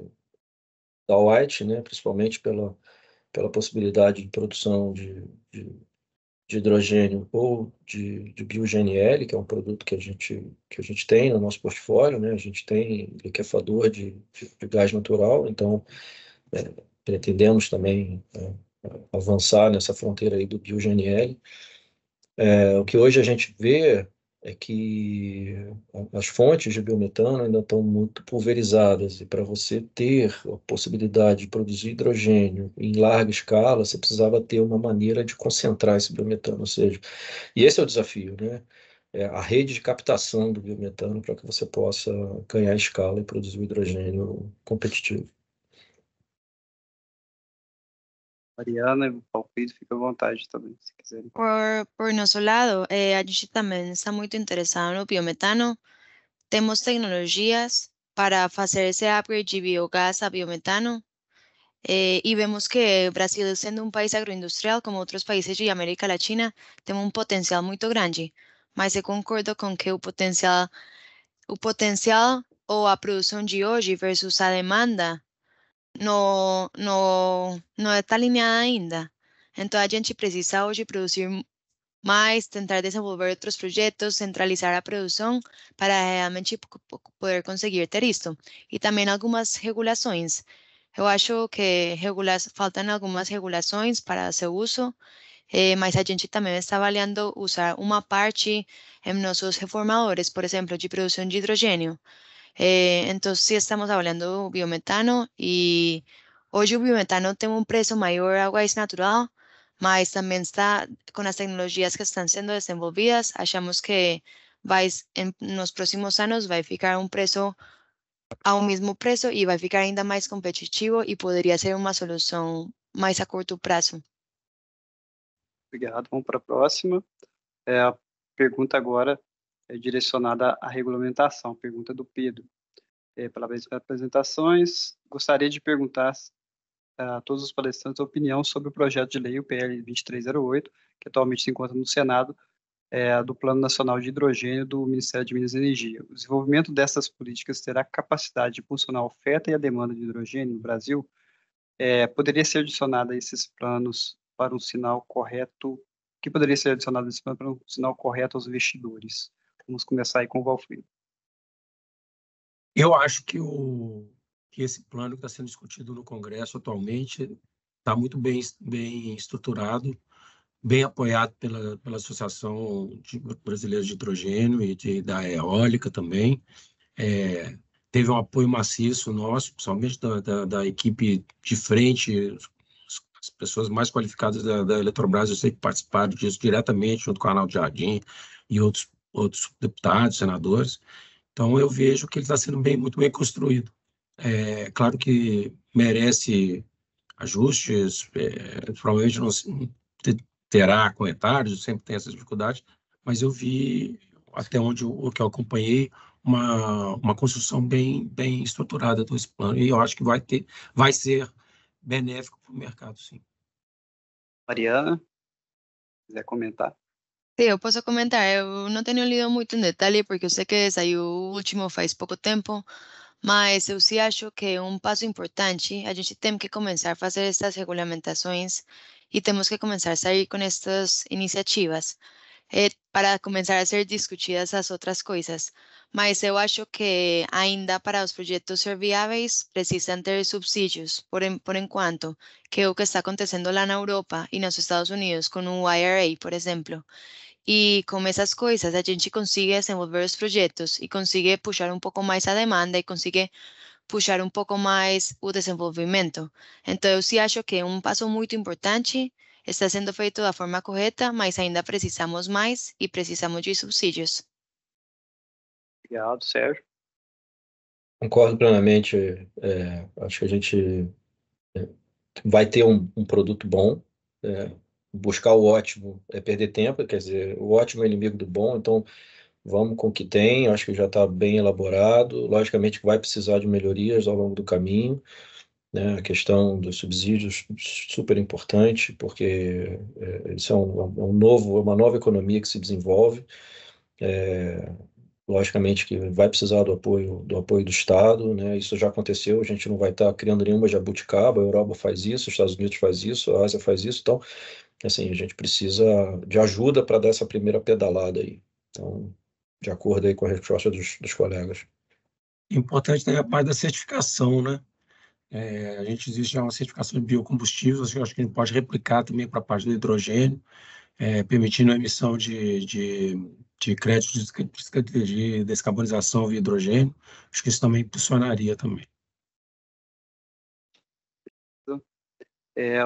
da White, né, principalmente pela possibilidade de produção de hidrogênio ou de bio-GNL, que é um produto que a gente tem no nosso portfólio, né, a gente tem liquefador de gás natural, então pretendemos também avançar nessa fronteira aí do bio-GNL. O que hoje a gente vê é que as fontes de biometano ainda estão muito pulverizadas e para você ter a possibilidade de produzir hidrogênio em larga escala, você precisava ter uma maneira de concentrar esse biometano, ou seja, e esse é o desafio, né? A rede de captação do biometano para que você possa ganhar escala e produzir o hidrogênio competitivo. Mariana, o palpite, fica à vontade também, se quiserem. Por nosso lado, a gente também está muito interessado no biometano. Temos tecnologias para fazer esse upgrade de biogás a biometano. E vemos que Brasil, sendo um país agroindustrial, como outros países de América Latina, tem um potencial muito grande. Mas eu concordo com que o potencial ou a produção de hoje versus a demanda não está alinhada ainda. Então, a gente precisa hoje produzir mas tentar desenvolver outros projetos, centralizar a produção para realmente poder conseguir ter isto. E também algumas regulações. Eu acho que faltam algumas regulações para seu uso, mas a gente também está avaliando usar uma parte em nossos reformadores, por exemplo, de produção de hidrogênio. Então, sí estamos hablando de biometano y hoy el biometano tiene un precio mayor a gas natural, mas también está con las tecnologías que están siendo desenvolvidas. Achamos que en los próximos años va a ficar un precio a un mismo precio y va a ficar ainda más competitivo y podría ser una solución más a corto prazo. Obrigado. Vamos para a próxima. A pergunta agora é direcionada à regulamentação. Pergunta do Pedro. Parabéns pelas apresentações. Gostaria de perguntar a todos os palestrantes a opinião sobre o projeto de lei, o PL 2308, que atualmente se encontra no Senado, do Plano Nacional de Hidrogênio do Ministério de Minas e Energia. O desenvolvimento dessas políticas terá capacidade de impulsionar a oferta e a demanda de hidrogênio no Brasil? Poderia ser adicionado a esses planos para um sinal correto? Que poderia ser adicionado a esse plano para um sinal correto aos investidores? Vamos começar aí com o Valfrido. Eu acho que esse plano que está sendo discutido no Congresso atualmente está muito bem estruturado, bem apoiado pela Associação Brasileira de Hidrogênio e da Eólica também. Teve um apoio maciço nosso, principalmente da equipe de frente, as pessoas mais qualificadas da Eletrobras, eu sei que participaram disso diretamente, junto com o Arnaldo Jardim e outros deputados, senadores. Então, eu vejo que ele está sendo muito bem construído. Claro que merece ajustes, provavelmente não terá comentários, sempre tem essas dificuldades, mas eu vi, até onde o que eu acompanhei, uma construção bem estruturada desse plano, e eu acho que vai ser benéfico para o mercado, sim. Mariana, quiser comentar? Sí, eu posso comentar. Eu não tenho lido muito em detalhe, porque eu sei que saiu o último faz pouco tempo, mas eu sim acho que é um passo importante. A gente tem que começar a fazer essas regulamentações e temos que começar a sair com estas iniciativas para começar a ser discutidas as outras coisas. Mas eu acho que ainda para os projetos ser viáveis, precisam ter subsídios, por enquanto, que é o que está acontecendo lá na Europa e nos Estados Unidos com o IRA, por exemplo. E com essas coisas, a gente consegue desenvolver os projetos e consegue puxar um pouco mais a demanda e consegue puxar um pouco mais o desenvolvimento. Então, eu sim acho que é um passo muito importante, está sendo feito da forma correta, mas ainda precisamos mais e precisamos de subsídios. Obrigado, Sérgio. Concordo plenamente. Acho que a gente vai ter um produto bom. Buscar o ótimo é perder tempo, quer dizer, o ótimo é inimigo do bom, então vamos com o que tem, acho que já está bem elaborado. Logicamente que vai precisar de melhorias ao longo do caminho, né? A questão dos subsídios super importante, porque isso é uma nova economia que se desenvolve. Logicamente que vai precisar do apoio do Estado, né? Isso já aconteceu, a gente não vai estar criando nenhuma jabuticaba, a Europa faz isso, os Estados Unidos faz isso, a Ásia faz isso, então, assim, a gente precisa de ajuda para dar essa primeira pedalada aí. Então, de acordo aí com a resposta dos colegas. Importante também a parte da certificação, né? A gente existe já uma certificação de biocombustíveis, que eu acho que a gente pode replicar também para a parte do hidrogênio, permitindo a emissão de créditos de descarbonização via hidrogênio. Acho que isso também funcionaria também.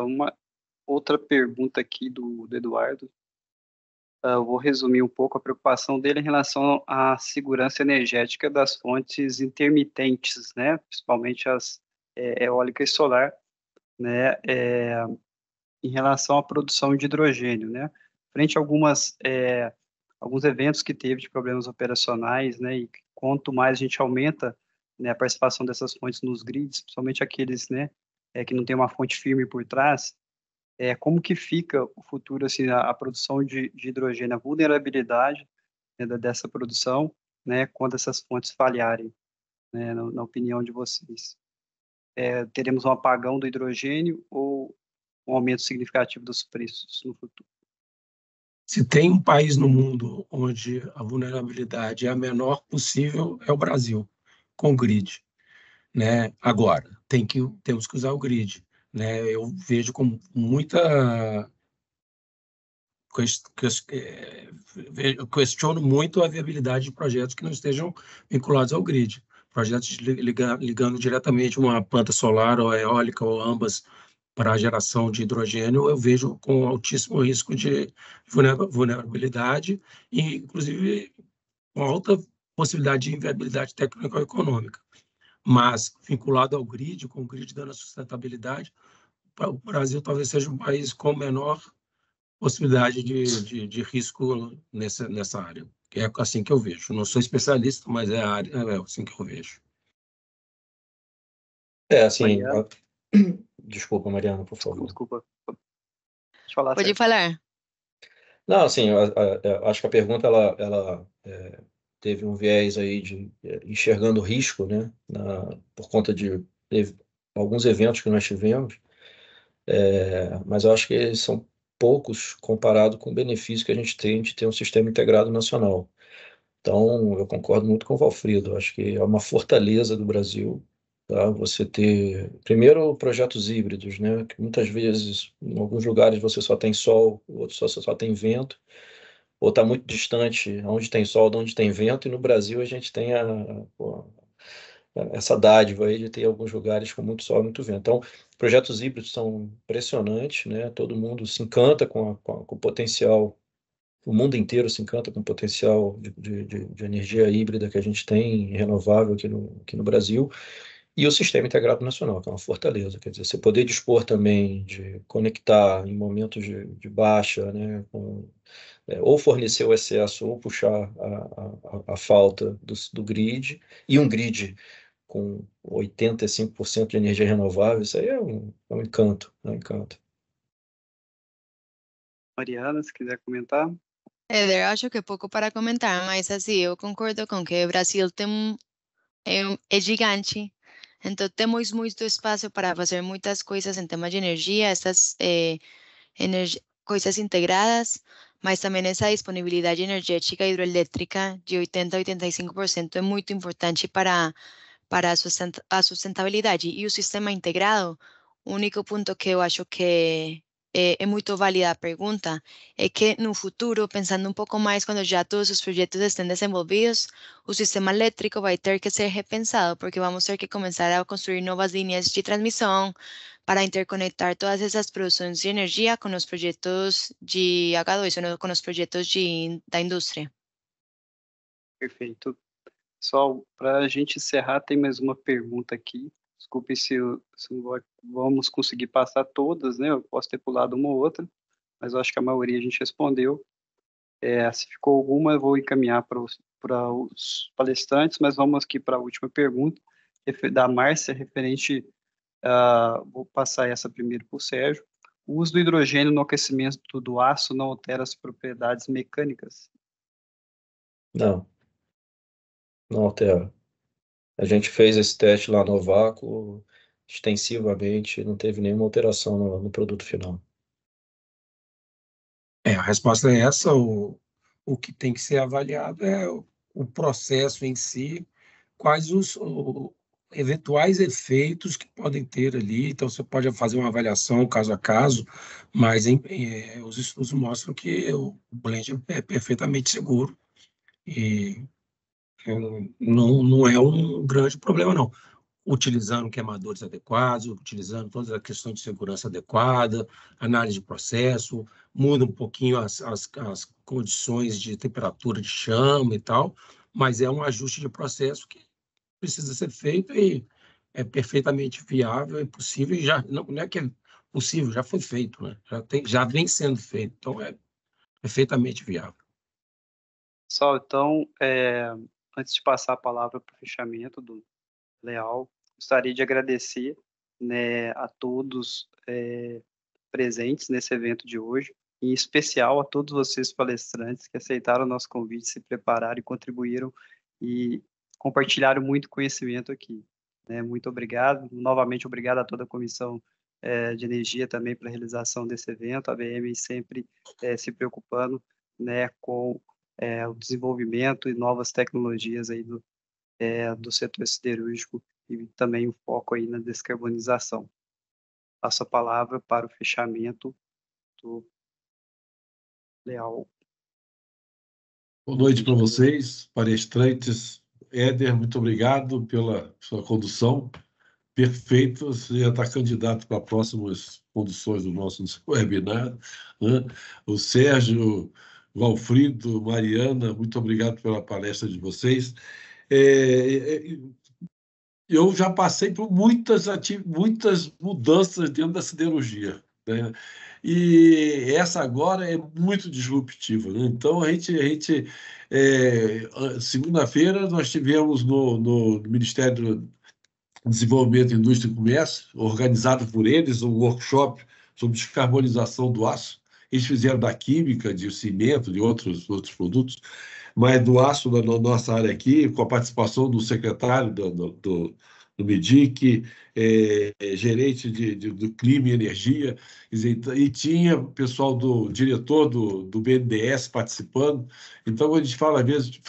Uma outra pergunta aqui do Eduardo. Eu vou resumir um pouco a preocupação dele em relação à segurança energética das fontes intermitentes, né? Principalmente as eólica e solar, né? Em relação à produção de hidrogênio, né? Frente a alguns eventos que teve de problemas operacionais, né? E quanto mais a gente aumenta, né, a participação dessas fontes nos grids, principalmente aqueles, né, que não tem uma fonte firme por trás, como que fica o futuro, assim, a produção de hidrogênio, a vulnerabilidade, né, dessa produção, né, quando essas fontes falharem, né, na opinião de vocês? Teremos um apagão do hidrogênio ou um aumento significativo dos preços no futuro? Se tem um país no mundo onde a vulnerabilidade é a menor possível, é o Brasil, com grid, né? Agora, temos que usar o grid, né? Eu vejo com muita eu questiono muito a viabilidade de projetos que não estejam vinculados ao grid. Projetos ligando diretamente uma planta solar ou eólica ou ambas para a geração de hidrogênio, eu vejo com altíssimo risco de vulnerabilidade e, inclusive, com alta possibilidade de inviabilidade técnico-econômica. Mas, vinculado ao grid, com o grid dando a sustentabilidade, o Brasil talvez seja um país com menor possibilidade de risco nessa área. Que é assim que eu vejo. Não sou especialista, mas é assim que eu vejo. Assim, desculpa, Mariana, por favor. Desculpa. Deixa eu falar Pode certo. falar. Não, assim, acho que a pergunta ela teve um viés aí de enxergando o risco, né, por conta de alguns eventos que nós tivemos, mas eu acho que eles são poucos comparado com o benefício que a gente tem de ter um sistema integrado nacional. Então, eu concordo muito com o Valfrido, acho que é uma fortaleza do Brasil, tá? Você ter, primeiro, projetos híbridos, né? Que muitas vezes, em alguns lugares, você só tem sol, outros só tem vento, ou está muito distante, onde tem sol, de onde tem vento, e no Brasil a gente tem essa dádiva aí de ter alguns lugares com muito sol e muito vento. Então, projetos híbridos são impressionantes, né? Todo mundo se encanta com o potencial, o mundo inteiro se encanta com o potencial de energia híbrida que a gente tem, renovável aqui no Brasil, e o Sistema Integrado Nacional, que é uma fortaleza. Quer dizer, você poder dispor também de conectar em momentos de baixa, né, ou fornecer o excesso, ou puxar a falta do grid, e um grid com 85% de energia renovável, isso aí é um encanto, é um encanto. Mariana, se quiser comentar. Éder, acho que pouco para comentar, mas assim, eu concordo com que o Brasil é gigante, então temos muito espaço para fazer muitas coisas em temas de energia, essas coisas integradas, mas também essa disponibilidade energética hidroelétrica de 80 a 85% é muito importante para a sustentabilidade. E o sistema integrado, o único ponto que eu acho que é muito válida a pergunta é que no futuro, pensando um pouco mais quando já todos os projetos estén desenvolvidos, o sistema elétrico vai ter que ser repensado, porque vamos ter que começar a construir novas linhas de transmissão para interconectar todas essas produções de energia com os projetos de H2, ou com os projetos da indústria. Perfeito. Pessoal, para a gente encerrar, tem mais uma pergunta aqui. Desculpe se não vamos conseguir passar todas, né? Eu posso ter pulado uma ou outra, mas eu acho que a maioria a gente respondeu. Se ficou alguma, eu vou encaminhar para os palestrantes, mas vamos aqui para a última pergunta, da Márcia, referente vou passar essa primeiro para o Sérgio. O uso do hidrogênio no aquecimento do aço não altera as propriedades mecânicas? Não altera. A gente fez esse teste lá no vácuo extensivamente, não teve nenhuma alteração no produto final. A resposta é essa. O que tem que ser avaliado é o processo em si, quais os eventuais efeitos que podem ter ali. Então, você pode fazer uma avaliação caso a caso, mas os estudos mostram que o blend é perfeitamente seguro e não é um grande problema, não. Utilizando queimadores adequados, utilizando todas as questões de segurança adequada, análise de processo, muda um pouquinho as condições de temperatura de chama e tal, mas é um ajuste de processo que precisa ser feito e é perfeitamente viável e possível, e já não é que é possível, já foi feito, né? Já vem sendo feito, então é perfeitamente viável. Pessoal, então, antes de passar a palavra para o fechamento do Leal, gostaria de agradecer, né, a todos presentes nesse evento de hoje, em especial a todos vocês palestrantes que aceitaram o nosso convite, se prepararam e contribuíram e compartilharam muito conhecimento aqui. Né? Muito obrigado. Novamente, obrigado a toda a Comissão de Energia também pela realização desse evento, a ABM sempre se preocupando né, com o desenvolvimento e novas tecnologias aí do setor siderúrgico e também o foco aí na descarbonização. Passo a palavra para o fechamento do Leal. Boa noite para vocês, palestrantes. Éder, muito obrigado pela sua condução. Perfeito, você já está candidato para próximas condições do nosso webinar, né? O Sérgio, Valfrido, Mariana, muito obrigado pela palestra de vocês. Eu já passei por muitas mudanças dentro da siderurgia, né? E essa agora é muito disruptiva, né? Então, segunda-feira, nós tivemos no Ministério do Desenvolvimento, Indústria e Comércio, organizado por eles, um workshop sobre descarbonização do aço. Eles fizeram da química, de cimento, de outros produtos, mas do aço na nossa área aqui, com a participação do secretário do MEDIC, gerente do Clima e Energia, e tinha o pessoal diretor do BNDES participando. Então, quando a gente fala, às vezes, de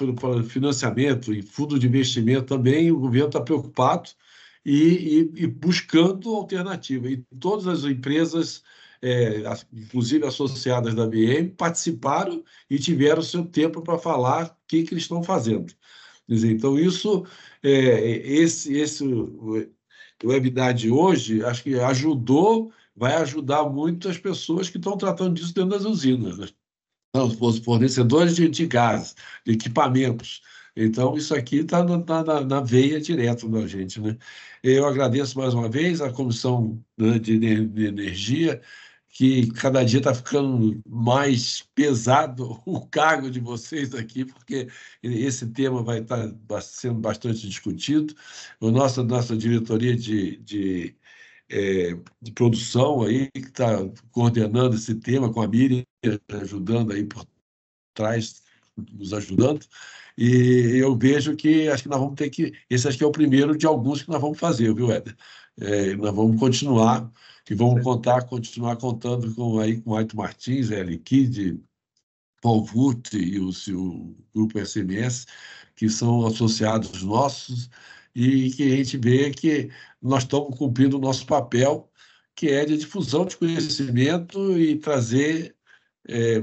financiamento e fundo de investimento também, o governo está preocupado e buscando alternativa. E todas as empresas, inclusive associadas da BM, participaram e tiveram seu tempo para falar o que eles estão fazendo. Quer dizer, então, o webinar de hoje, acho que vai ajudar muito as pessoas que estão tratando disso dentro das usinas, né? Os fornecedores de gás, de equipamentos. Então, isso aqui está na veia direto da gente, né? Eu agradeço mais uma vez à Comissão, né, de Energia, que cada dia está ficando mais pesado o cargo de vocês aqui, porque esse tema vai estar sendo bastante discutido. Nossa diretoria de produção aí, que está coordenando esse tema, com a Miriam ajudando aí por trás, nos ajudando, e eu vejo que acho que nós vamos ter que... Esse acho que é o primeiro de alguns que nós vamos fazer, viu, Éder? Nós vamos continuar, e vamos continuar contando com Aito Martins, Liquide, Paul Wurt e o Grupo SMS, que são associados nossos, e que a gente vê que nós estamos cumprindo o nosso papel, que é de difusão de conhecimento e trazer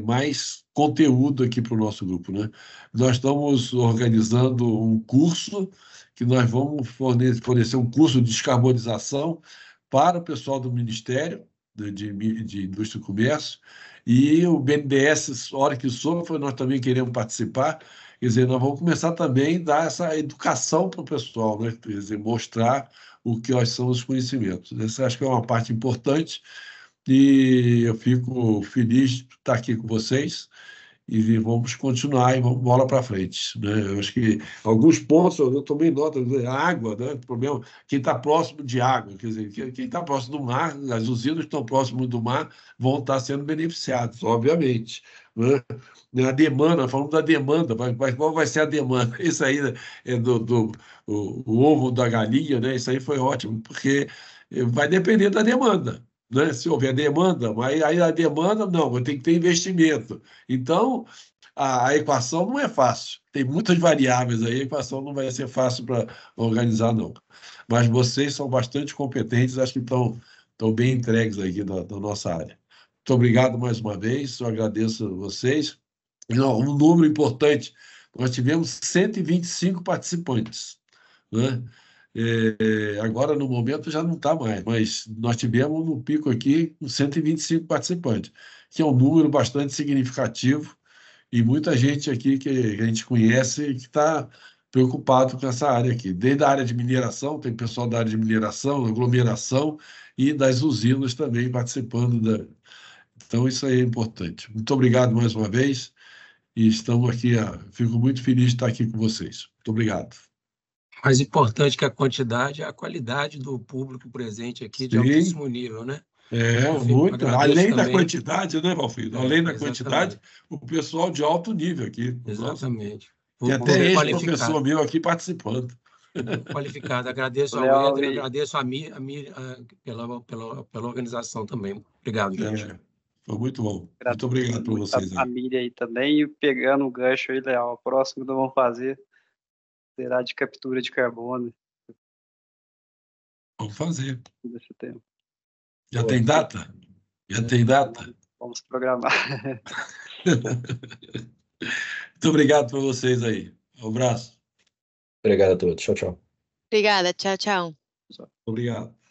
mais conteúdo aqui para o nosso grupo, né? Nós estamos organizando um curso que nós vamos fornecer um curso de descarbonização para o pessoal do Ministério de Indústria e Comércio, e o BNDES, hora que sofra, nós também queremos participar. Quer dizer, nós vamos começar também a dar essa educação para o pessoal, né? Quer dizer, mostrar o que são os conhecimentos. Essa acho que é uma parte importante, e eu fico feliz de estar aqui com vocês, e vamos continuar e vamos bola para frente, né? Eu acho que alguns pontos eu tomei nota, água, né? O problema, quem está próximo de água, quer dizer, quem está próximo do mar, as usinas que estão próximas do mar vão estar sendo beneficiados, obviamente, né? A demanda, falando da demanda, qual vai ser a demanda? Isso aí é o ovo da galinha, né? Isso aí foi ótimo, porque vai depender da demanda, né? Se houver demanda, mas aí a demanda, não, tem que ter investimento. Então, a equação não é fácil. Tem muitas variáveis aí, a equação não vai ser fácil para organizar, não. Mas vocês são bastante competentes, acho que estão bem entregues aqui na nossa área. Muito obrigado mais uma vez, eu agradeço a vocês. Um número importante, nós tivemos 125 participantes, né? Agora, no momento, já não está mais, mas nós tivemos no pico aqui 125 participantes, que é um número bastante significativo, e muita gente aqui que a gente conhece que está preocupado com essa área aqui. Desde a área de mineração, tem pessoal da área de mineração, aglomeração, e das usinas também participando. Então, isso aí é importante. Muito obrigado mais uma vez, e estamos aqui, fico muito feliz de estar aqui com vocês. Muito obrigado. Mais importante que a quantidade é a qualidade do público presente aqui, de Sim. altíssimo nível, né? Muito. Além da também. quantidade, né, Valfrido? Além da quantidade, o pessoal de alto nível aqui. Exatamente. E até ex-professor meu aqui participando. Qualificado. Agradeço ao Éder, agradeço a Mir pela organização também. Obrigado, gente. Foi muito bom. Muito obrigado por vocês A aí. Miriam aí também, e pegando o gancho aí, Leal, o próximo que nós vamos fazer será de captura de carbono Vamos fazer. desse tema. Já tem data? Já tem data? Vamos programar. Muito obrigado por vocês aí. Um abraço. Obrigado a todos. Tchau, tchau. Obrigada, tchau, tchau. Obrigado.